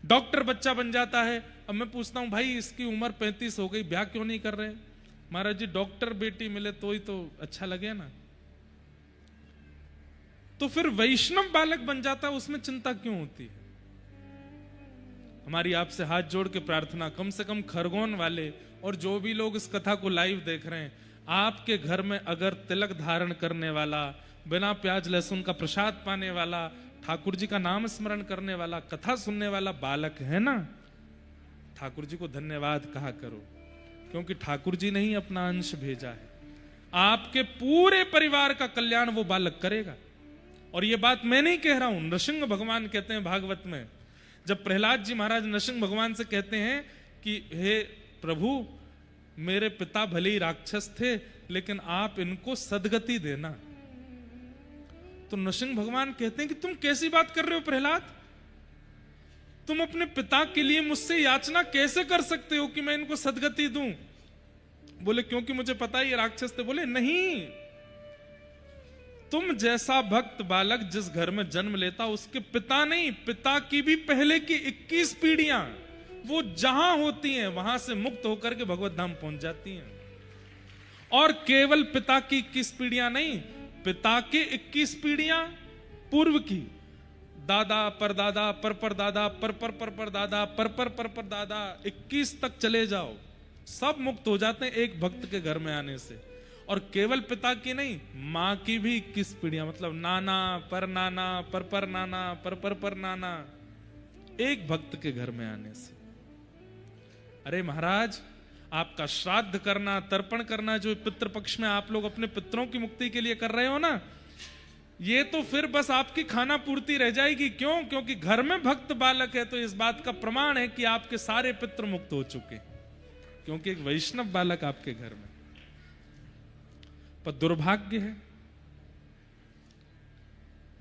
डॉक्टर बच्चा बन जाता है, अब मैं पूछता हूं भाई इसकी उम्र 35 हो गई, ब्याह क्यों नहीं कर रहे? महाराज जी डॉक्टर बेटी मिले तो ही तो अच्छा लगे ना। तो फिर वैष्णव बालक बन जाता है, उसमें चिंता क्यों होती है? हमारी आपसे हाथ जोड़ के प्रार्थना, कम से कम खरगोन वाले और जो भी लोग इस कथा को लाइव देख रहे हैं, आपके घर में अगर तिलक धारण करने वाला, बिना प्याज लहसुन का प्रसाद पाने वाला, ठाकुर जी का नाम स्मरण करने वाला, कथा सुनने वाला बालक है ना, ठाकुर जी को धन्यवाद कहा करो, क्योंकि ठाकुर जी ने ही अपना अंश भेजा है। आपके पूरे परिवार का कल्याण वो बालक करेगा। और ये बात मैं नहीं कह रहा हूं, नृसिंह भगवान कहते हैं भागवत में, जब प्रहलाद जी महाराज नृसिंह भगवान से कहते हैं कि हे प्रभु, मेरे पिता भले ही राक्षस थे लेकिन आप इनको सदगति देना, तो नृसिंह भगवान कहते हैं कि तुम कैसी बात कर रहे हो प्रहलाद? तुम अपने पिता के लिए मुझसे याचना कैसे कर सकते हो कि मैं इनको सदगति दूं? बोले क्योंकि मुझे पता है ये राक्षस थे। बोले नहीं, तुम जैसा भक्त बालक जिस घर में जन्म लेता, उसके पिता नहीं, पिता की भी पहले की 21 पीढ़ियां वो जहां होती हैं वहां से मुक्त होकर के भगवत धाम पहुंच जाती हैं। और केवल पिता की 21 पीढ़ियां नहीं, पिता के 21 पीढ़ियां पूर्व की, दादा परदादा परदादा पर दादा पर दादा 21 तक चले जाओ, सब मुक्त हो जाते हैं एक भक्त के घर में आने से। और केवल पिता की नहीं, मां की भी 21 पीढ़ियां, मतलब नाना पर नाना पर नाना, एक भक्त के घर में आने से। अरे महाराज, आपका श्राद्ध करना, तर्पण करना, जो पितृ पक्ष में आप लोग अपने पितरों की मुक्ति के लिए कर रहे हो ना, ये तो फिर बस आपकी खाना पूर्ति रह जाएगी। क्यों? क्योंकि घर में भक्त बालक है तो इस बात का प्रमाण है कि आपके सारे पितृ मुक्त हो चुके, क्योंकि एक वैष्णव बालक आपके घर में। पर दुर्भाग्य है,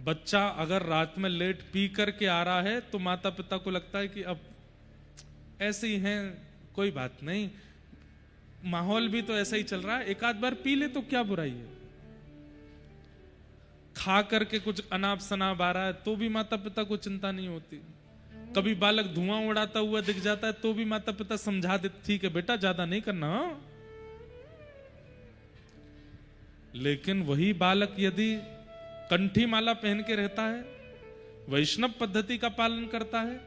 बच्चा अगर रात में लेट पी करके आ रहा है तो माता पिता को लगता है कि अब ऐसे ही हैं, कोई बात नहीं, माहौल भी तो ऐसा ही चल रहा है, एक आध बार पी ले तो क्या बुराई है। खा करके कुछ अनाप शनाप आ रहा है तो भी माता पिता को चिंता नहीं होती। कभी बालक धुआं उड़ाता हुआ दिख जाता है तो भी माता पिता समझा देते, ठीक है बेटा ज्यादा नहीं करना। लेकिन वही बालक यदि कंठी माला पहन के रहता है, वैष्णव पद्धति का पालन करता है,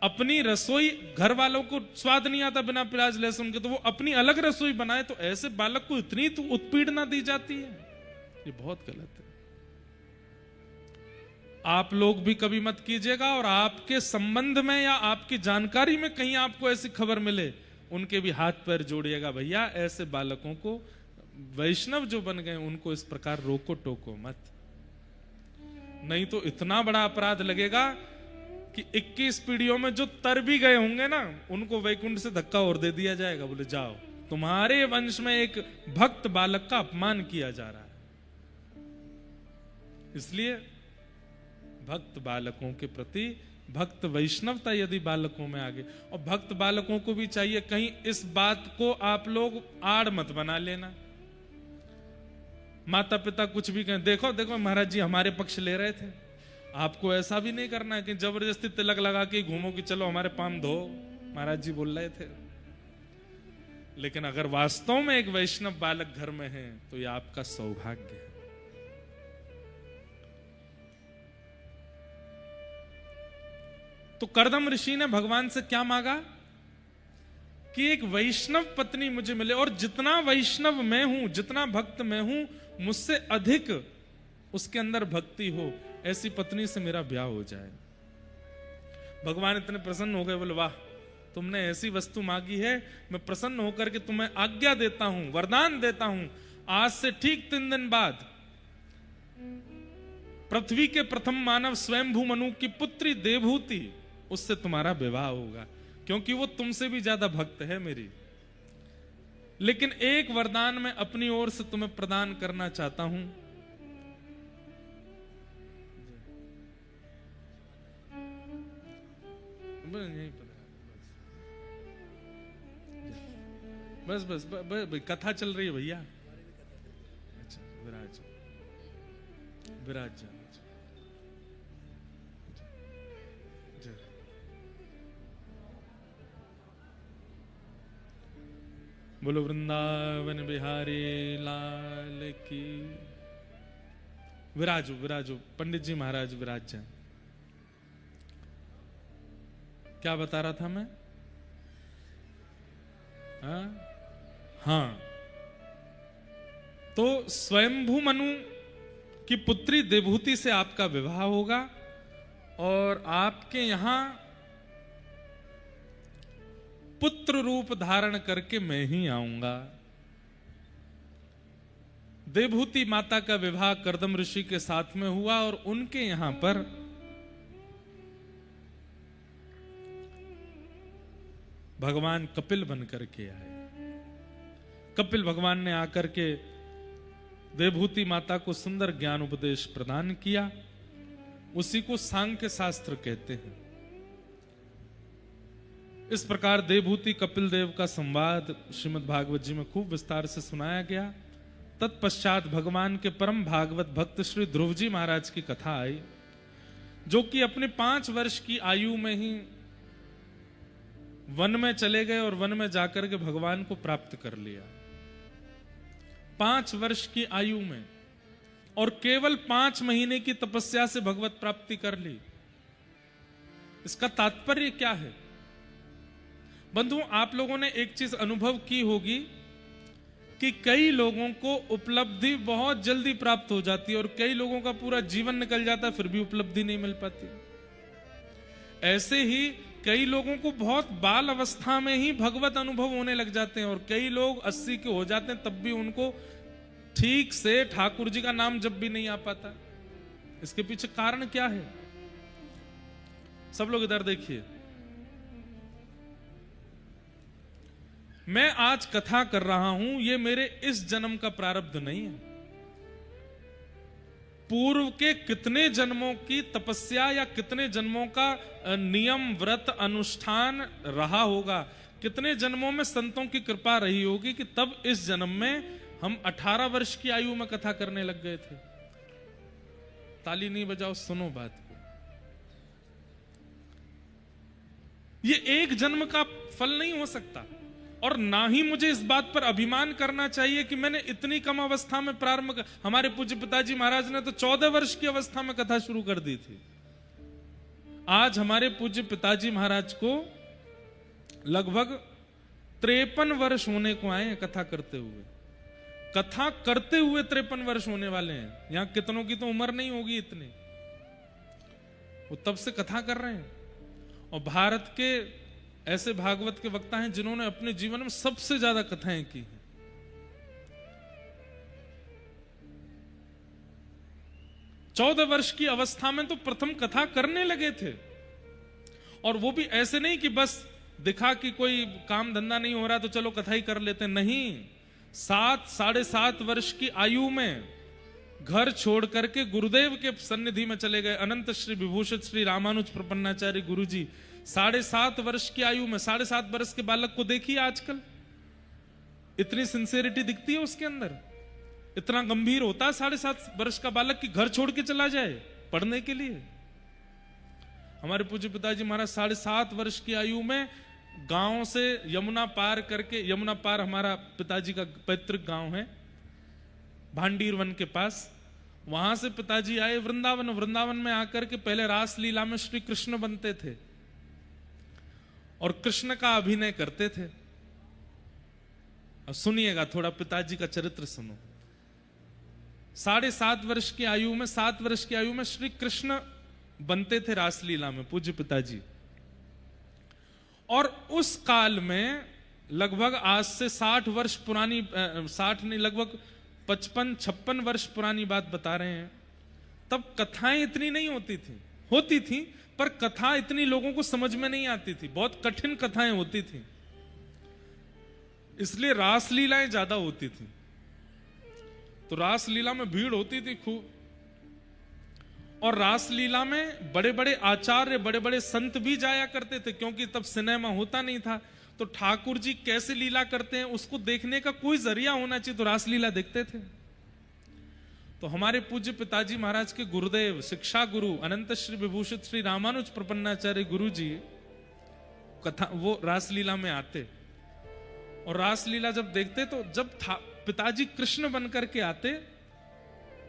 अपनी रसोई, घर वालों को स्वाद नहीं आता बिना प्याज लहसुन के, तो वो अपनी अलग रसोई बनाए, तो ऐसे बालक को इतनी तो उत्पीड़ना दी जाती है, ये बहुत गलत है। आप लोग भी कभी मत कीजिएगा, और आपके संबंध में या आपकी जानकारी में कहीं आपको ऐसी खबर मिले, उनके भी हाथ पैर जोड़िएगा, भैया ऐसे बालकों को, वैष्णव जो बन गए उनको इस प्रकार रोको टोको मत, नहीं तो इतना बड़ा अपराध लगेगा कि 21 पीढ़ियों में जो तर भी गए होंगे ना, उनको वैकुंठ से धक्का और दे दिया जाएगा, बोले जाओ तुम्हारे वंश में एक भक्त बालक का अपमान किया जा रहा है। इसलिए भक्त बालकों के प्रति भक्त वैष्णवता यदि बालकों में आगे, और भक्त बालकों को भी चाहिए कहीं इस बात को आप लोग आड़ मत बना लेना। माता पिता कुछ भी कहें, देखो देखो महाराज जी हमारे पक्ष ले रहे थे, आपको ऐसा भी नहीं करना है कि जबरदस्ती तिलक लगा के घूमो कि चलो हमारे पाम धो, महाराज जी बोल रहे थे। लेकिन अगर वास्तव में एक वैष्णव बालक घर में है तो यह आपका सौभाग्य है। तो कर्दम ऋषि ने भगवान से क्या मांगा कि एक वैष्णव पत्नी मुझे मिले, और जितना वैष्णव मैं हूं, जितना भक्त मैं हूं, मुझसे अधिक उसके अंदर भक्ति हो, ऐसी पत्नी से मेरा ब्याह हो जाए। भगवान इतने प्रसन्न हो गए, बोले वाह तुमने ऐसी वस्तु मांगी है, मैं प्रसन्न होकर के तुम्हें आज्ञा देता हूं, वरदान देता हूं, आज से ठीक 3 दिन बाद पृथ्वी के प्रथम मानव स्वयंभू मनु की पुत्री देवहूति, उससे तुम्हारा विवाह होगा, क्योंकि वो तुमसे भी ज्यादा भक्त है मेरी। लेकिन एक वरदान मैं अपनी ओर से तुम्हें प्रदान करना चाहता हूं। बस बस, बस कथा चल रही है भैया। अच्छा विराज विराज बोलो वृंदावन बिहारी लाल की। विराजो विराजो, पंडित जी महाराज विराज जाए। क्या बता रहा था मैं? हाँ, तो स्वयंभू मनु की पुत्री देवहूति से आपका विवाह होगा, और आपके यहां पुत्र रूप धारण करके मैं ही आऊंगा। देवहूति माता का विवाह कर्दम ऋषि के साथ में हुआ, और उनके यहां पर भगवान कपिल बन करके आए। कपिल भगवान ने आकर के देवहूति माता को सुंदर ज्ञान उपदेश प्रदान किया, उसी को सांख्य शास्त्र कहते हैं। इस प्रकार देवहूति कपिल देव का संवाद श्रीमद् भागवत जी में खूब विस्तार से सुनाया गया। तत्पश्चात भगवान के परम भागवत भक्त श्री ध्रुव जी महाराज की कथा आई, जो कि अपने 5 वर्ष की आयु में ही वन में चले गए और वन में जाकर के भगवान को प्राप्त कर लिया। 5 वर्ष की आयु में, और केवल 5 महीने की तपस्या से भगवत प्राप्ति कर ली। इसका तात्पर्य क्या है? बंधुओं, आप लोगों ने एक चीज अनुभव की होगी कि कई लोगों को उपलब्धि बहुत जल्दी प्राप्त हो जाती है, और कई लोगों का पूरा जीवन निकल जाता है फिर भी उपलब्धि नहीं मिल पाती। ऐसे ही कई लोगों को बहुत बाल अवस्था में ही भगवत अनुभव होने लग जाते हैं, और कई लोग 80 के हो जाते हैं तब भी उनको ठीक से ठाकुर जी का नाम जब भी नहीं आ पाता। इसके पीछे कारण क्या है? सब लोग इधर देखिए। मैं आज कथा कर रहा हूं, ये मेरे इस जन्म का प्रारब्ध नहीं है। पूर्व के कितने जन्मों की तपस्या या कितने जन्मों का नियम व्रत अनुष्ठान रहा होगा, कितने जन्मों में संतों की कृपा रही होगी कि तब इस जन्म में हम 18 वर्ष की आयु में कथा करने लग गए थे। ताली नहीं बजाओ, सुनो बात को। ये एक जन्म का फल नहीं हो सकता, और ना ही मुझे इस बात पर अभिमान करना चाहिए कि मैंने इतनी कम अवस्था में प्रारंभ हमारे पूज्य पिताजी महाराज ने तो 14 वर्ष की अवस्था में कथा शुरू कर दी थी। आज हमारे पूज्य पिताजी महाराज को लगभग 53 वर्ष होने को आए हैं कथा करते हुए। कथा करते हुए 53 वर्ष होने वाले हैं। यहां कितनों की तो उम्र नहीं होगी इतनी, वो तब से कथा कर रहे हैं। और भारत के ऐसे भागवत के वक्ता हैं जिन्होंने अपने जीवन में सबसे ज्यादा कथाएं की हैं। चौदह वर्ष की अवस्था में तो प्रथम कथा करने लगे थे, और वो भी ऐसे नहीं कि बस दिखा कि कोई काम धंधा नहीं हो रहा तो चलो कथा ही कर लेते, नहीं। 7-7.5 वर्ष की आयु में घर छोड़ करके गुरुदेव के सन्निधि में चले गए। अनंत श्री विभूषित श्री रामानुज प्रपन्नाचार्य गुरु जी 7.5 वर्ष की आयु में, 7.5 वर्ष के बालक को देखिए आजकल, इतनी सिंसियरिटी दिखती है उसके अंदर, इतना गंभीर होता है 7.5 वर्ष का बालक कि घर छोड़ के चला जाए पढ़ने के लिए। हमारे पूज्य पिताजी महाराज 7.5 वर्ष की आयु में गांव से यमुना पार करके, यमुना पार हमारा पिताजी का पैतृक गांव है भांडीर वन के पास, वहां से पिताजी आए वृंदावन। वृंदावन में आकर के पहले रास लीला में श्री कृष्ण बनते थे और कृष्ण का अभिनय करते थे। अब सुनिएगा थोड़ा, पिताजी का चरित्र सुनो। 7.5 वर्ष की आयु में, 7 वर्ष की आयु में श्री कृष्ण बनते थे रासलीला में पूज्य पिताजी। और उस काल में लगभग आज से 60 वर्ष पुरानी, 60 नहीं, लगभग 55-56 वर्ष पुरानी बात बता रहे हैं। तब कथाएं इतनी नहीं होती थी, पर कथा इतनी लोगों को समझ में नहीं आती थी, बहुत कठिन कथाएं होती थी, इसलिए रासलीलाएं ज्यादा होती थी। तो रासलीला में भीड़ होती थी खूब, और रासलीला में बड़े बड़े आचार्य, बड़े बड़े संत भी जाया करते थे, क्योंकि तब सिनेमा होता नहीं था। तो ठाकुर जी कैसे लीला करते हैं उसको देखने का कोई जरिया होना चाहिए, तो रासलीला देखते थे। तो हमारे पूज्य पिताजी महाराज के गुरुदेव, शिक्षा गुरु अनंत श्री विभूषित श्री रामानुज प्रपन्नाचार्य गुरु जी कथा वो रासलीला में आते, और रासलीला जब देखते तो जब पिताजी कृष्ण बनकर के आते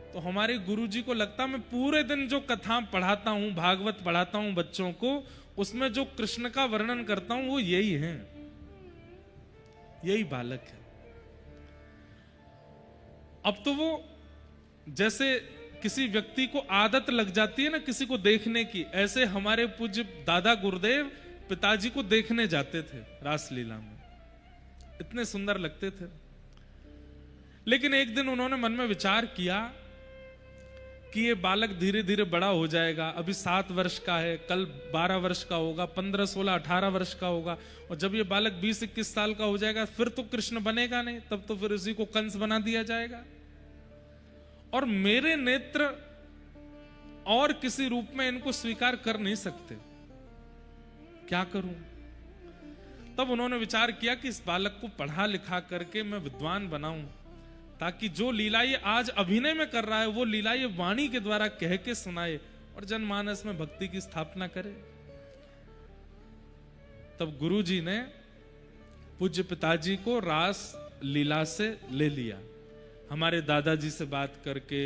तो हमारे गुरुजी को लगता मैं पूरे दिन जो कथा पढ़ाता हूं, भागवत पढ़ाता हूं बच्चों को, उसमें जो कृष्ण का वर्णन करता हूं वो यही है, यही बालक है। अब तो वो जैसे किसी व्यक्ति को आदत लग जाती है ना किसी को देखने की, ऐसे हमारे पूज्य दादा गुरुदेव पिताजी को देखने जाते थे रासलीला में, इतने सुंदर लगते थे। लेकिन एक दिन उन्होंने मन में विचार किया कि ये बालक धीरे धीरे बड़ा हो जाएगा, अभी 7 वर्ष का है, कल 12 वर्ष का होगा, 15, 16, 18 वर्ष का होगा, और जब ये बालक 20-21 साल का हो जाएगा फिर तो कृष्ण बनेगा नहीं, तब तो फिर उसी को कंस बना दिया जाएगा, और मेरे नेत्र और किसी रूप में इनको स्वीकार कर नहीं सकते, क्या करूं? तब उन्होंने विचार किया कि इस बालक को पढ़ा लिखा करके मैं विद्वान बनाऊं, ताकि जो लीला ये आज अभिनय में कर रहा है वो लीला ये वाणी के द्वारा कह के सुनाए और जनमानस में भक्ति की स्थापना करे। तब गुरुजी ने पूज्य पिताजी को रास लीला से ले लिया। हमारे दादाजी से बात करके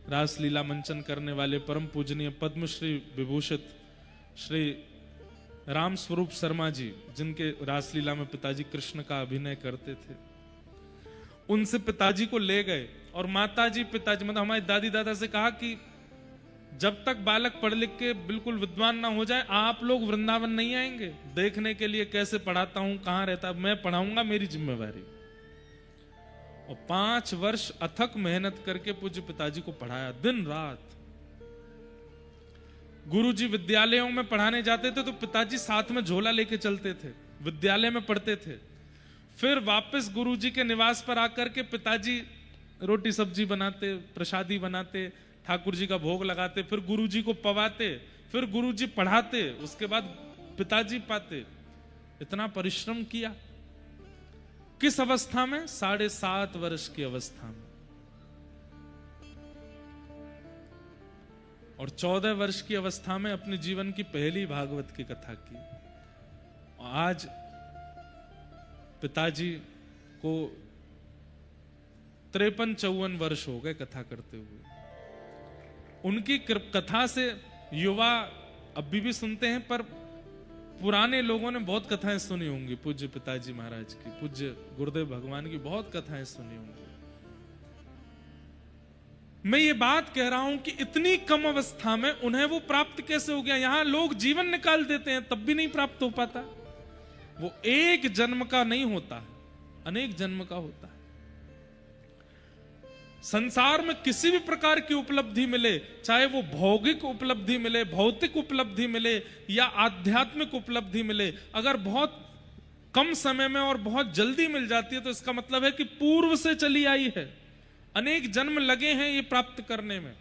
रास लीला मंचन करने वाले परम पूजनीय पद्मश्री विभूषित श्री राम स्वरूप शर्मा जी, जिनके रासलीला में पिताजी कृष्ण का अभिनय करते थे, उनसे पिताजी को ले गए, और माताजी पिताजी मतलब हमारी दादी दादा से कहा कि जब तक बालक पढ़ लिख के बिल्कुल विद्वान ना हो जाए आप लोग वृंदावन नहीं आएंगे देखने के लिए कैसे पढ़ाता हूं, कहां रहता, मैं पढ़ाऊंगा, मेरी जिम्मेवारी। और 5 वर्ष अथक मेहनत करके पूज्य पिताजी को पढ़ाया दिन रात। गुरुजी विद्यालयों में पढ़ाने जाते थे तो पिताजी साथ में झोला लेके चलते थे, विद्यालय में पढ़ते थे। फिर वापस गुरुजी के निवास पर आकर के पिताजी रोटी सब्जी बनाते, प्रसादी बनाते, ठाकुर जी का भोग लगाते, फिर गुरुजी को पवाते, फिर गुरुजी पढ़ाते, उसके बाद पिताजी पाते। इतना परिश्रम किया। किस अवस्था में? 7.5 वर्ष की अवस्था में। और 14 वर्ष की अवस्था में अपने जीवन की पहली भागवत की कथा की। आज पिताजी को 53-54 वर्ष हो गए कथा करते हुए। उनकी कथा से युवा अभी भी सुनते हैं, पर पुराने लोगों ने बहुत कथाएं सुनी होंगी। पूज्य पिताजी महाराज की, पूज्य गुरुदेव भगवान की बहुत कथाएं सुनी होंगी। मैं ये बात कह रहा हूं कि इतनी कम अवस्था में उन्हें वो प्राप्त कैसे हो गया। यहां लोग जीवन निकाल देते हैं तब भी नहीं प्राप्त हो पाता। वो एक जन्म का नहीं होता, अनेक जन्म का होता है। संसार में किसी भी प्रकार की उपलब्धि मिले, चाहे वो भौतिक उपलब्धि मिले, भौतिक उपलब्धि मिले या आध्यात्मिक उपलब्धि मिले, अगर बहुत कम समय में और बहुत जल्दी मिल जाती है तो इसका मतलब है कि पूर्व से चली आई है। अनेक जन्म लगे हैं ये प्राप्त करने में।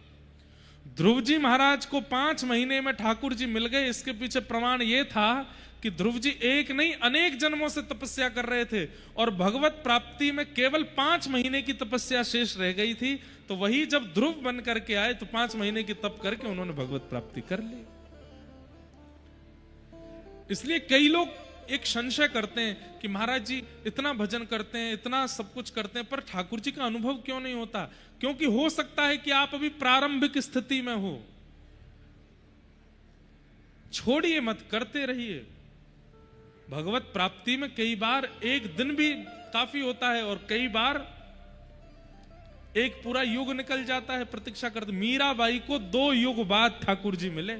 ध्रुव जी महाराज को 5 महीने में ठाकुर जी मिल गए। इसके पीछे प्रमाण ये था कि ध्रुव जी एक नहीं अनेक जन्मों से तपस्या कर रहे थे और भगवत प्राप्ति में केवल 5 महीने की तपस्या शेष रह गई थी। तो वही जब ध्रुव बन करके आए तो 5 महीने की तप करके उन्होंने भगवत प्राप्ति कर ली। इसलिए कई लोग एक संशय करते हैं कि महाराज जी इतना भजन करते हैं, इतना सब कुछ करते हैं, पर ठाकुर जी का अनुभव क्यों नहीं होता? क्योंकि हो सकता है कि आप अभी प्रारंभिक स्थिति में हो। छोड़िए मत, करते रहिए। भगवत प्राप्ति में कई बार एक दिन भी काफी होता है और कई बार एक पूरा युग निकल जाता है प्रतीक्षा करते। मीराबाई को 2 युग बाद ठाकुर जी मिले।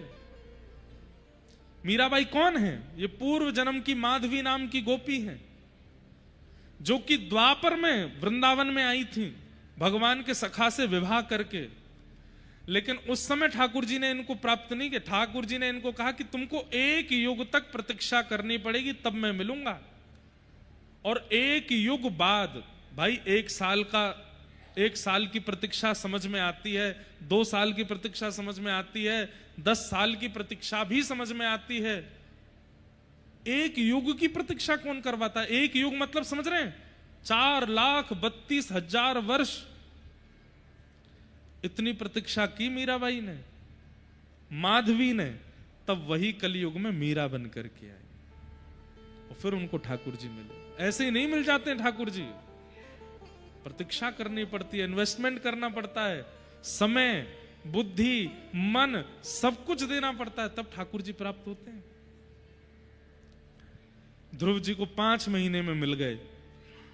मीराबाई कौन है? ये पूर्व जन्म की माधवी नाम की गोपी हैं, जो कि द्वापर में वृंदावन में आई थी भगवान के सखा से विवाह करके। लेकिन उस समय ठाकुर जी ने इनको प्राप्त नहीं किया। ठाकुर जी ने इनको कहा कि तुमको 1 युग तक प्रतीक्षा करनी पड़ेगी, तब मैं मिलूंगा। और 1 युग बाद भाई 1 साल की प्रतीक्षा समझ में आती है, 2 साल की प्रतीक्षा समझ में आती है, 10 साल की प्रतीक्षा भी समझ में आती है। 1 युग की प्रतीक्षा कौन करवाता है? 1 युग मतलब समझ रहे हैं? 4,32,000 वर्ष इतनी प्रतीक्षा की मीराबाई ने, माधवी ने। तब वही कलयुग में मीरा बन करके आई और फिर उनको ठाकुर जी मिले। ऐसे ही नहीं मिल जाते हैं ठाकुर जी, प्रतीक्षा करनी पड़ती है, इन्वेस्टमेंट करना पड़ता है, समय, बुद्धि, मन सब कुछ देना पड़ता है, तब ठाकुर जी प्राप्त होते हैं। ध्रुव जी को 5 महीने में मिल गए।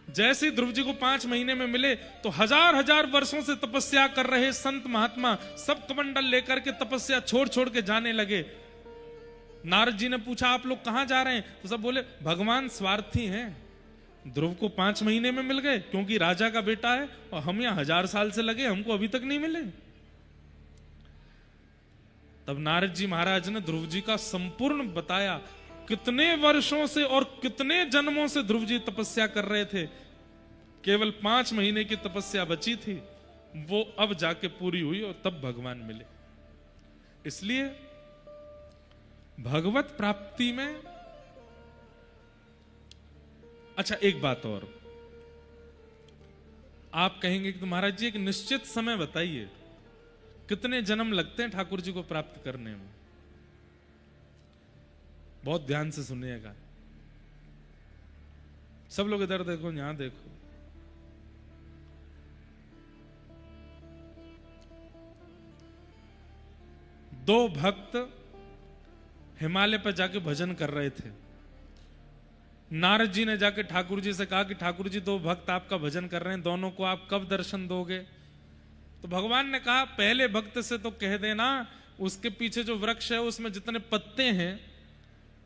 जैसे ही ध्रुव जी को 5 महीने में मिले तो हजार वर्षों से तपस्या कर रहे संत महात्मा सब कमंडल लेकर के तपस्या छोड़ छोड़ के जाने लगे। नारद जी ने पूछा आप लोग कहां जा रहे हैं? तो सब बोले भगवान स्वार्थी हैं, ध्रुव को 5 महीने में मिल गए क्योंकि राजा का बेटा है, और हम यहां 1000 साल से लगे, हमको अभी तक नहीं मिले। तब नारद जी महाराज ने ध्रुव जी का संपूर्ण बताया, कितने वर्षों से और कितने जन्मों से ध्रुव जी तपस्या कर रहे थे। केवल 5 महीने की तपस्या बची थी, वो अब जाके पूरी हुई और तब भगवान मिले। इसलिए भगवत प्राप्ति में अच्छा एक बात और, आप कहेंगे कि महाराज जी एक निश्चित समय बताइए, कितने जन्म लगते हैं ठाकुर जी को प्राप्त करने में? बहुत ध्यान से सुनिएगा, सब लोग इधर देखो, यहां देखो। दो भक्त हिमालय पर जाके भजन कर रहे थे। नारद जी ने जाके ठाकुर जी से कहा कि ठाकुर जी 2 भक्त आपका भजन कर रहे हैं, दोनों को आप कब दर्शन दोगे? तो भगवान ने कहा पहले भक्त से तो कह देना उसके पीछे जो वृक्ष है उसमें जितने पत्ते हैं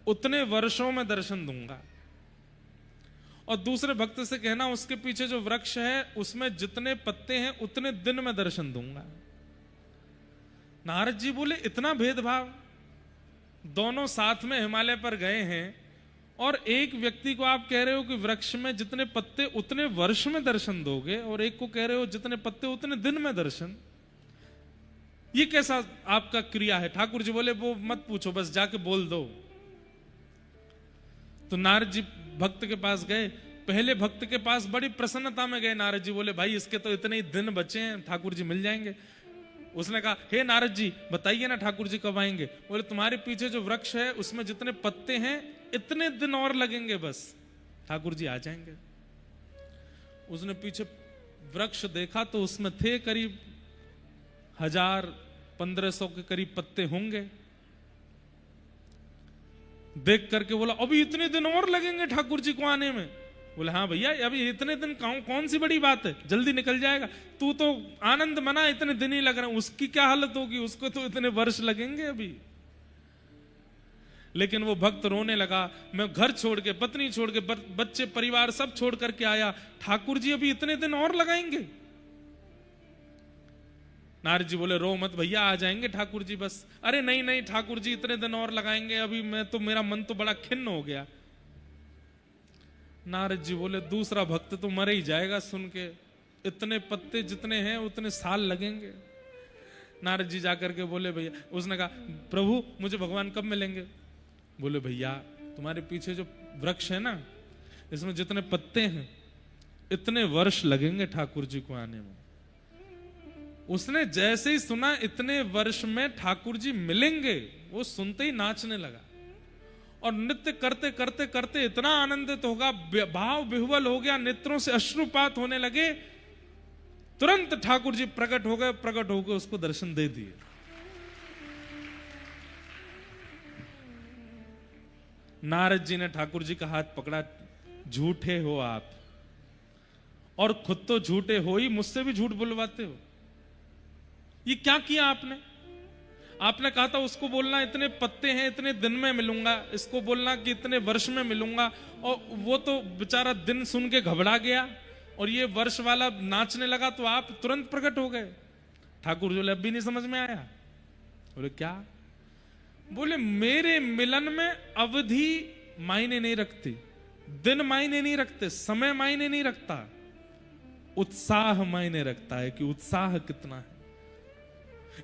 उतने वर्षों में दर्शन दूंगा, और दूसरे भक्त से कहना उसके पीछे जो वृक्ष है उसमें जितने पत्ते हैं उतने दिन में दर्शन दूंगा। नारद जी बोले इतना भेदभाव? दोनों साथ में हिमालय पर गए हैं और एक व्यक्ति को आप कह रहे हो कि वृक्ष में जितने पत्ते उतने वर्ष में दर्शन दोगे, और एक को कह रहे हो जितने पत्ते उतने दिन में दर्शन। ये कैसा आपका क्रिया है? ठाकुर जी बोले वो मत पूछो, बस जाके बोल दो। तो नारद जी भक्त के पास गए। पहले भक्त के पास बड़ी प्रसन्नता में गए। नारद जी बोले भाई इसके तो इतने ही दिन बचे हैं, ठाकुर जी मिल जाएंगे। उसने कहा हे नारद जी बताइए ना ठाकुर जी कब आएंगे। बोले तुम्हारे पीछे जो वृक्ष है उसमें जितने पत्ते हैं इतने दिन और लगेंगे, बस ठाकुर जी आ जाएंगे। उसने पीछे वृक्ष देखा तो उसमें थे करीब 1000-1500 के करीब पत्ते होंगे। देख करके बोला अभी इतने दिन और लगेंगे ठाकुर जी को आने में। बोले हाँ भैया अभी इतने दिन कौन सी बड़ी बात है, जल्दी निकल जाएगा। तू तो आनंद मना, इतने दिन ही लग रहे हैं, उसकी क्या हालत होगी, उसको तो इतने वर्ष लगेंगे अभी। लेकिन वो भक्त रोने लगा, मैं घर छोड़ के, पत्नी छोड़ के, बच्चे परिवार सब छोड़ करके आया, ठाकुर जी अभी इतने दिन और लगाएंगे। नारद जी बोले रो मत भैया, आ जाएंगे ठाकुर जी बस। अरे नहीं नहीं ठाकुर जी इतने दिन और लगाएंगे, अभी मेरा मन तो बड़ा खिन्न हो गया। नारद जी बोले दूसरा भक्त तो मर ही जाएगा सुन के, इतने पत्ते जितने हैं उतने साल लगेंगे। नारद जी जाकर के बोले भैया, उसने कहा प्रभु मुझे भगवान कब मिलेंगे। बोले भैया तुम्हारे पीछे जो वृक्ष है ना इसमें जितने पत्ते हैं इतने वर्ष लगेंगे ठाकुर जी को आने में। उसने जैसे ही सुना इतने वर्ष में ठाकुर जी मिलेंगे, वो सुनते ही नाचने लगा और नृत्य करते करते करते इतना आनंदित होगा, भाव विह्वल हो गया, नेत्रों से अश्रुपात होने लगे। तुरंत ठाकुर जी प्रकट हो गए, प्रकट होकर उसको दर्शन दे दिए। नारद जी ने ठाकुर जी का हाथ पकड़ा, झूठे हो आप, और खुद तो झूठे हो ही, मुझसे भी झूठ बुलवाते हो। ये क्या किया आपने? आपने कहा था उसको बोलना इतने पत्ते हैं इतने दिन में मिलूंगा, इसको बोलना कि इतने वर्ष में मिलूंगा, और वो तो बेचारा दिन सुन के घबरा गया और ये वर्ष वाला नाचने लगा, तो आप तुरंत प्रकट हो गए। ठाकुर जी अब भी नहीं समझ में आया। बोले क्या? बोले मेरे मिलन में अवधि मायने नहीं रखती, दिन मायने नहीं रखते, समय मायने नहीं रखता, उत्साह मायने रखता है कि उत्साह कितना है।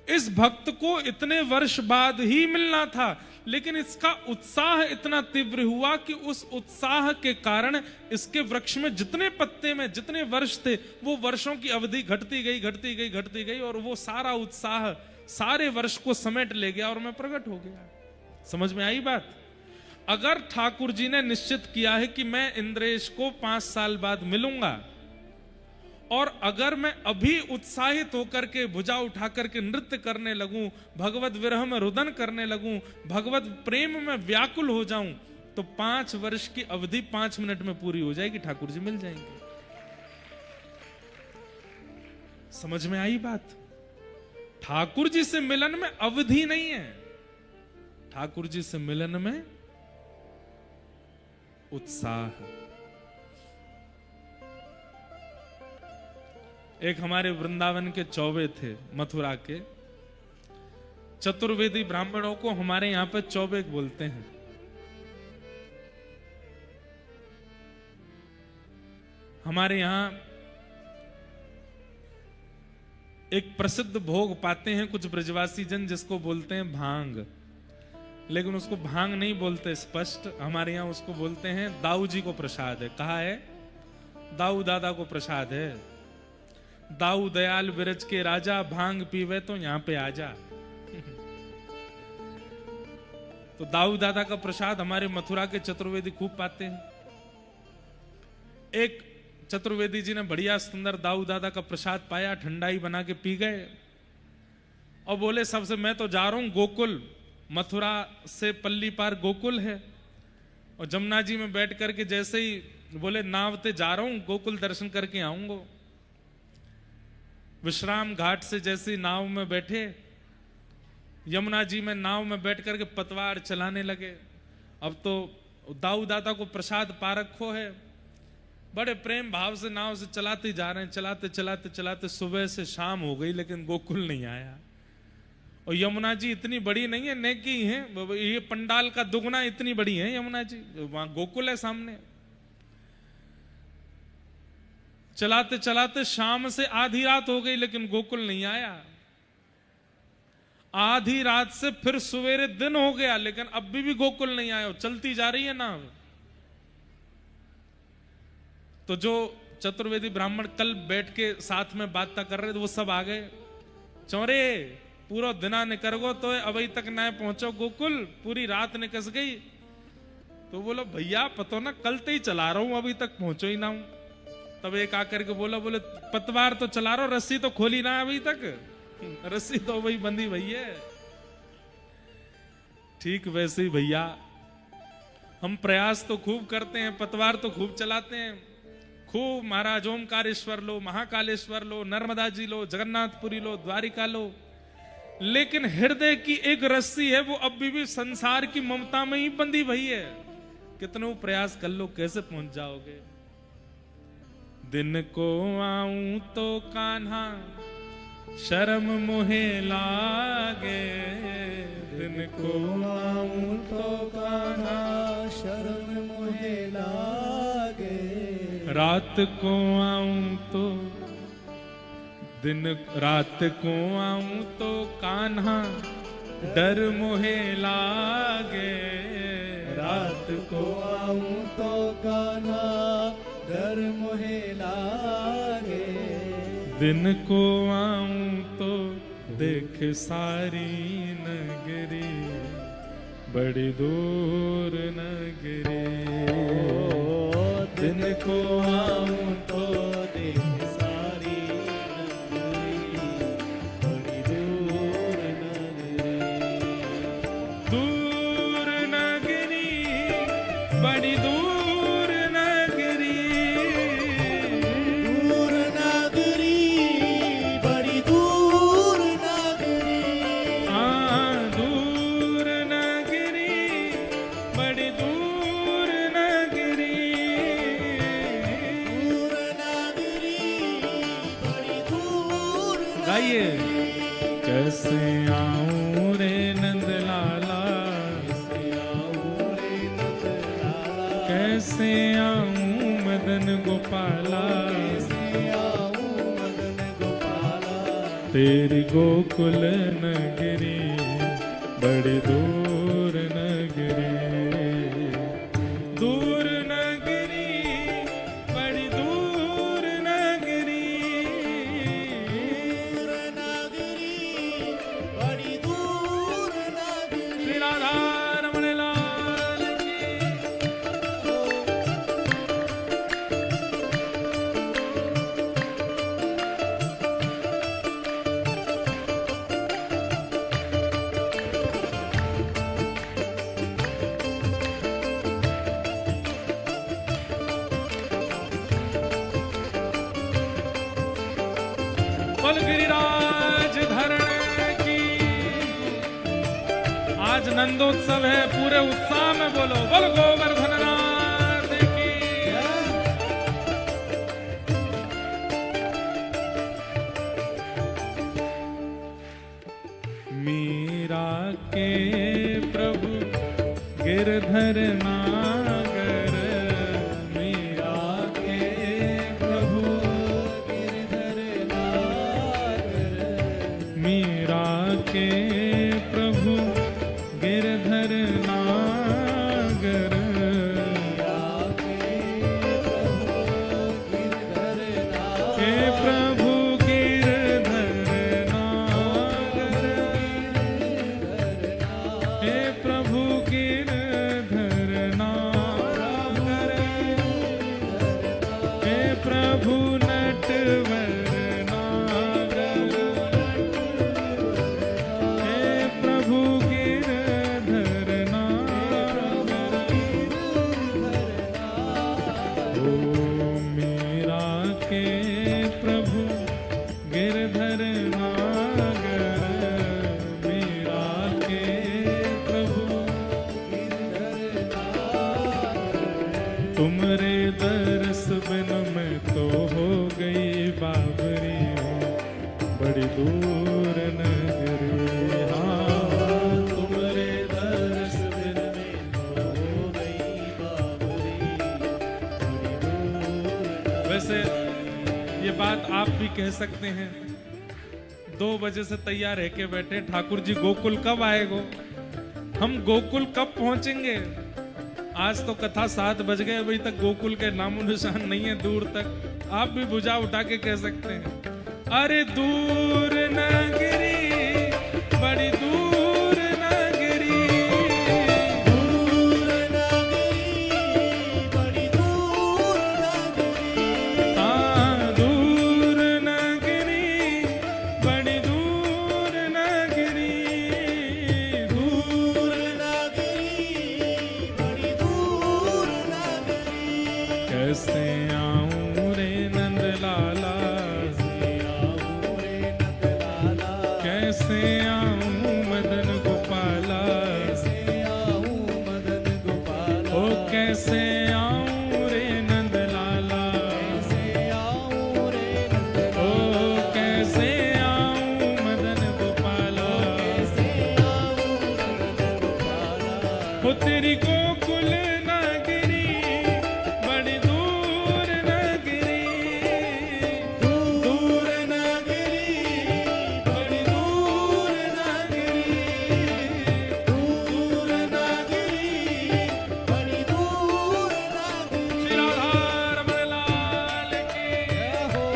इस भक्त को इतने वर्ष बाद ही मिलना था, लेकिन इसका उत्साह इतना तीव्र हुआ कि उस उत्साह के कारण इसके वृक्ष में जितने पत्ते में जितने वर्ष थे वो वर्षों की अवधि घटती गई घटती गई घटती गई, और वो सारा उत्साह सारे वर्ष को समेट ले गया और मैं प्रकट हो गया। समझ में आई बात? अगर ठाकुर जी ने निश्चित किया है कि मैं इंद्रेश को 5 साल बाद मिलूंगा, और अगर मैं अभी उत्साहित होकर के भुजा उठा करके नृत्य करने लगूं, भगवत विरह में रुदन करने लगूं, भगवत प्रेम में व्याकुल हो जाऊं, तो 5 वर्ष की अवधि 5 मिनट में पूरी हो जाएगी, ठाकुर जी मिल जाएंगे। समझ में आई बात? ठाकुर जी से मिलन में अवधि नहीं है, ठाकुर जी से मिलन में उत्साह। एक हमारे वृंदावन के चौबे थे, मथुरा के चतुर्वेदी ब्राह्मणों को हमारे यहां पे चौबे बोलते हैं। हमारे यहां एक प्रसिद्ध भोग पाते हैं कुछ ब्रजवासी जन, जिसको बोलते हैं भांग, लेकिन उसको भांग नहीं बोलते स्पष्ट, हमारे यहां उसको बोलते हैं दाऊ जी को प्रसाद है। कहा है? दाऊ दादा को प्रसाद है। दाऊ दयाल बिरज के राजा, भांग पीवे तो यहां पे आजा। तो दाऊ दादा का प्रसाद हमारे मथुरा के चतुर्वेदी खूब पाते हैं। एक चतुर्वेदी जी ने बढ़िया सुंदर दाऊ दादा का प्रसाद पाया, ठंडाई बना के पी गए और बोले सबसे मैं तो जा रहा हूं गोकुल, मथुरा से पल्ली पार गोकुल है, और जमुना जी में बैठ करके जैसे ही बोले नाव ते जा रहा हूं, गोकुल दर्शन करके आऊंगा। विश्राम घाट से जैसे नाव में बैठे, यमुना जी में नाव में बैठ करके पतवार चलाने लगे। अब तो दाऊ दादा को प्रसाद पा रखो है, बड़े प्रेम भाव से नाव से चलाते जा रहे हैं, चलाते चलाते चलाते सुबह से शाम हो गई, लेकिन गोकुल नहीं आया। और यमुना जी इतनी बड़ी नहीं है, नेकी है, ये पंडाल का दुगना इतनी बड़ी है यमुना जी, वहां गोकुल है सामने। चलाते चलाते शाम से आधी रात हो गई, लेकिन गोकुल नहीं आया। आधी रात से फिर सवेरे दिन हो गया, लेकिन अब भी गोकुल नहीं आया। चलती जा रही है नाव, तो जो चतुर्वेदी ब्राह्मण कल बैठ के साथ में बात कर रहे थे वो सब आ गए। चौरे पूरा दिना निकर गो तो अभी तक ना पहुंचो गोकुल, पूरी रात निकस गई। तो बोलो भैया पतो ना कल ते ही चला रहा हूं, अभी तक पहुंचो ही ना हूं। तब एक आकर के बोला, बोले पतवार तो चला रहा हूं, रस्सी तो खोली ना अभी तक, रस्सी तो वही बंधी भई है। ठीक वैसे ही भैया हम प्रयास तो खूब करते हैं, पतवार तो खूब चलाते हैं, खूब महाराज ओमकारेश्वर लो, महाकालेश्वर लो, नर्मदा जी लो, जगन्नाथपुरी लो, द्वारिका लो, लेकिन हृदय की एक रस्सी है वो अभी भी संसार की ममता में ही बंधी भई है। कितने प्रयास कर लो कैसे पहुंच जाओगे। दिन को आऊं तो कान्हा शर्म मोहे लागे, दिन को आऊं तो कान्हा शर्म मोहे लागे, रात को आऊं तो रात को आऊं तो कान्हा डर मोहे लागे, रात को आऊं तो कान्हा डर मोहे लागे, दिन को आऊं तो देख सारी नगरी बड़ी दूर नगरी, दिन को आऊं तो देख सारी नगरी बड़ी दूर नगरी, दूर नगरी बड़ी दूर नगरी, दूर नगरी बड़ी दूर नगरी, हाँ दूर नगरी बड़ी दूर नगरी, दूर नगरी बड़ी दूर गाइए। कैसे आऊं रे नंदलाला, कैसे आऊं मदन गोपाला, तेरी गोकुल नगरी बड़ी दूर नगरी, दूर नगरी बड़ी दूर नगरी, दूर नगरी बड़ी दूर नगरी। श्री राधा रमण लाल की। बोल गिरिराज धरण की। आज नंदोत्सव है, पूरे उत्साह में बोलो बोल गोवर्धन नाथ की। मीरा के प्रभु गिरधर नागर, मीरा के प्रभु गिरधर नागर, मीरा के प्रभु गिरधर नागर, हे प्रभु गिरधर नागर, हे प्रभु गिरधर नागर, हे प्रभु नटवर नागर, हे प्रभु गिरधर नागर, ओ मीरा के प्रभु गिरधर नागर, मीरा के प्रभु तुमरे दर्श बिन मैं तो हो गई बाबरी, बड़ी दूर नगरी, हाँ तुमरे दर्श बिन मैं तो हो गई बाबरी, बड़ी दूर। वैसे ये बात आप भी कह सकते हैं। 2 बजे से तैयार रह के बैठे, ठाकुर जी गोकुल कब आएगो, हम गोकुल कब पहुंचेंगे। आज तो कथा 7 बज गए, अभी तक गोकुल के नामो निशान नहीं है दूर तक। आप भी भुजा उठा के कह सकते हैं, अरे दूर नगरी बड़ी दूर नगरी, दूर नगरी बड़ी दूर नगरी, हाँ दूर नगरी बड़ी दूर नगरी, दूर नगरी बड़ी दूर नगरी। कैसे आऊं रे नंदलाला, कैसे आऊं मदन गोपाला, ओ कैसे आऊं रे नंदलाला, ओ कैसे आऊं मदन गोपाला, हो तेरी गोकुल नगरी बड़ी दूर नगरी, दूर नगरी बड़ी दूर नगरी, दूर नगरी बड़ी दूर नगरी। श्री राधा रमण लाल की जय हो।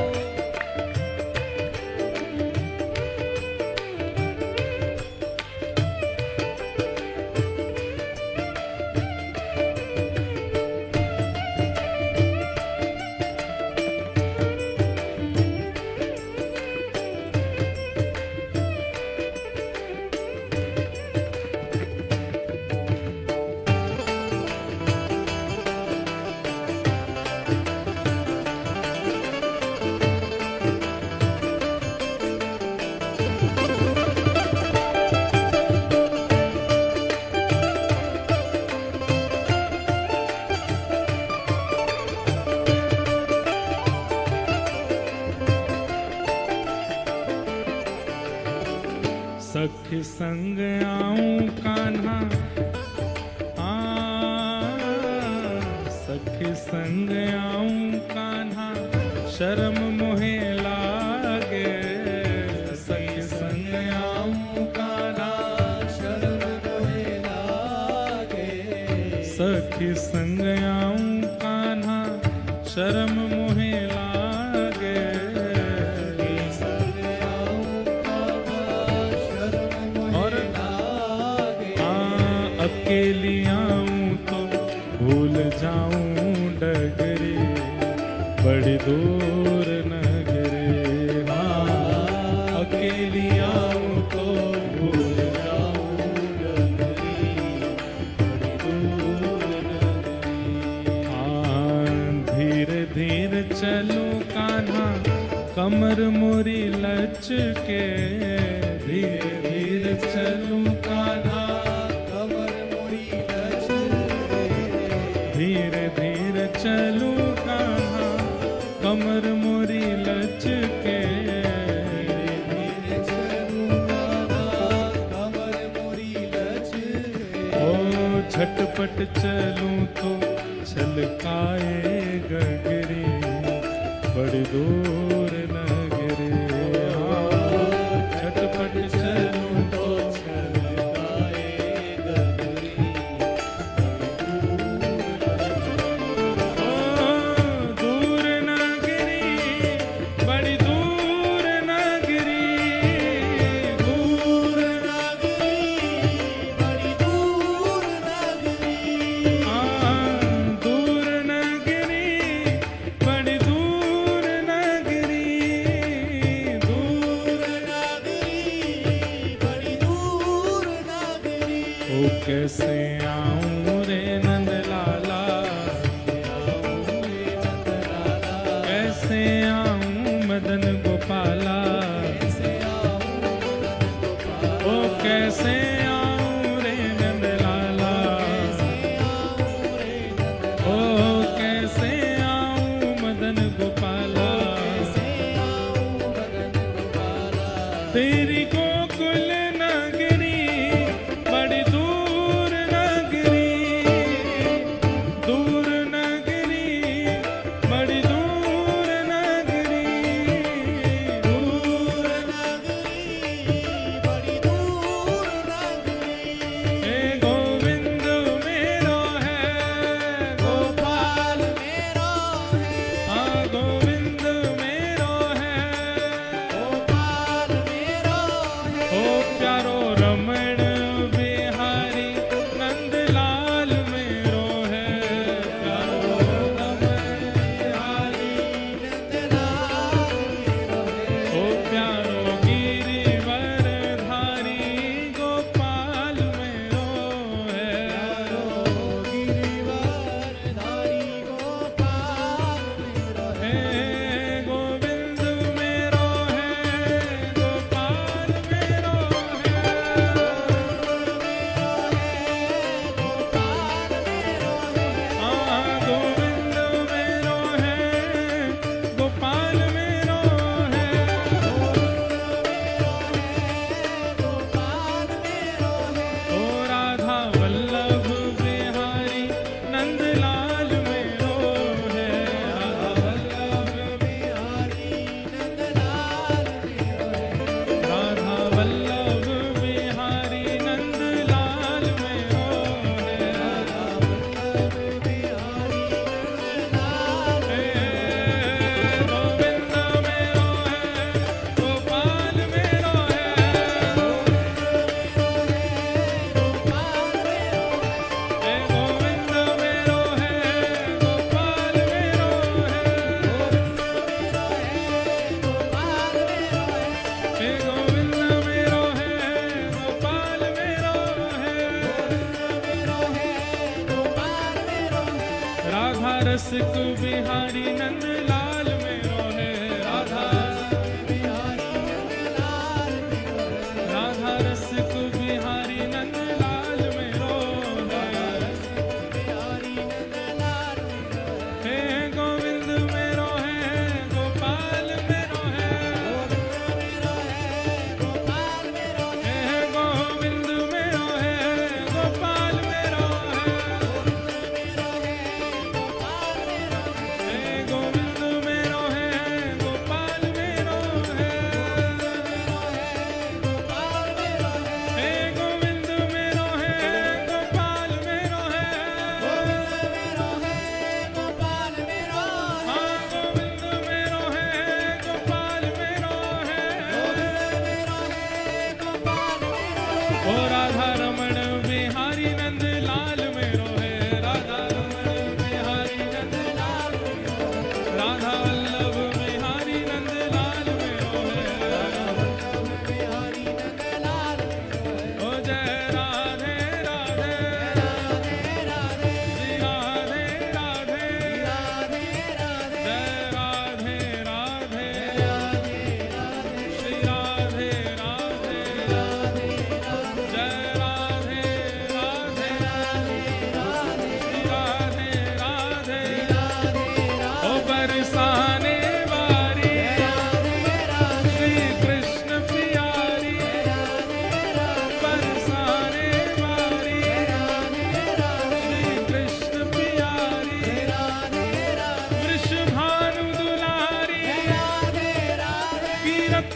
सखी संग आऊं कान्हा, सखी संग आऊं कान्हा, शर्म मोहे लागे, सखी संग आऊं कान्हा, शर्म मोहे लागे, सखी संग आऊं कान्हा, शर्म मोहे लागे, संग आऊं कान्हा, शर्म और मोहे लागे। अकेली आऊं तो भूल जाऊं डगरी बड़ी दूर नगरी, हाँ अकेली आऊं तो भूल जाऊं डगरी बड़ी दूर नगरी, हाँ धीरे धीरे चलूं कान्हा, कमर मोरी लचके, धीरे धीरे चलूं कान्हा, कमर मोरी लचके, धीरे धीरे चलूं कान्हा, कमर मोरी लचके, धीरे चलूं कान्हा, कमर मोरी लचके। ओ झटपट चलूं तो छलकाए गगरी बड़ी दूर नगरी, हाँ झटपट चलूं तो छलकाए गगरी, दूर नगरी बड़ी दूर नगरी, दूर नगरी बड़ी दूर नगरी, दूर नगरी बड़ी दूर नगरी, दूर नगरी बड़ी दूर नगरी। ओ कैसे आऊं रे नंदलाला, कैसे आऊं मदन गोपाला, ओ कैसे आऊं रे नंदलाला, ओ कैसे आऊं मदन गोपाला, तेरी गोकुल नगरी बड़ी दूर नगरी, दूर नगरी बड़ी दूर नगरी, दूर नगरी बड़ी दूर नगरी। हे गोविंद मेरो है,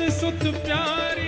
सुत प्यारी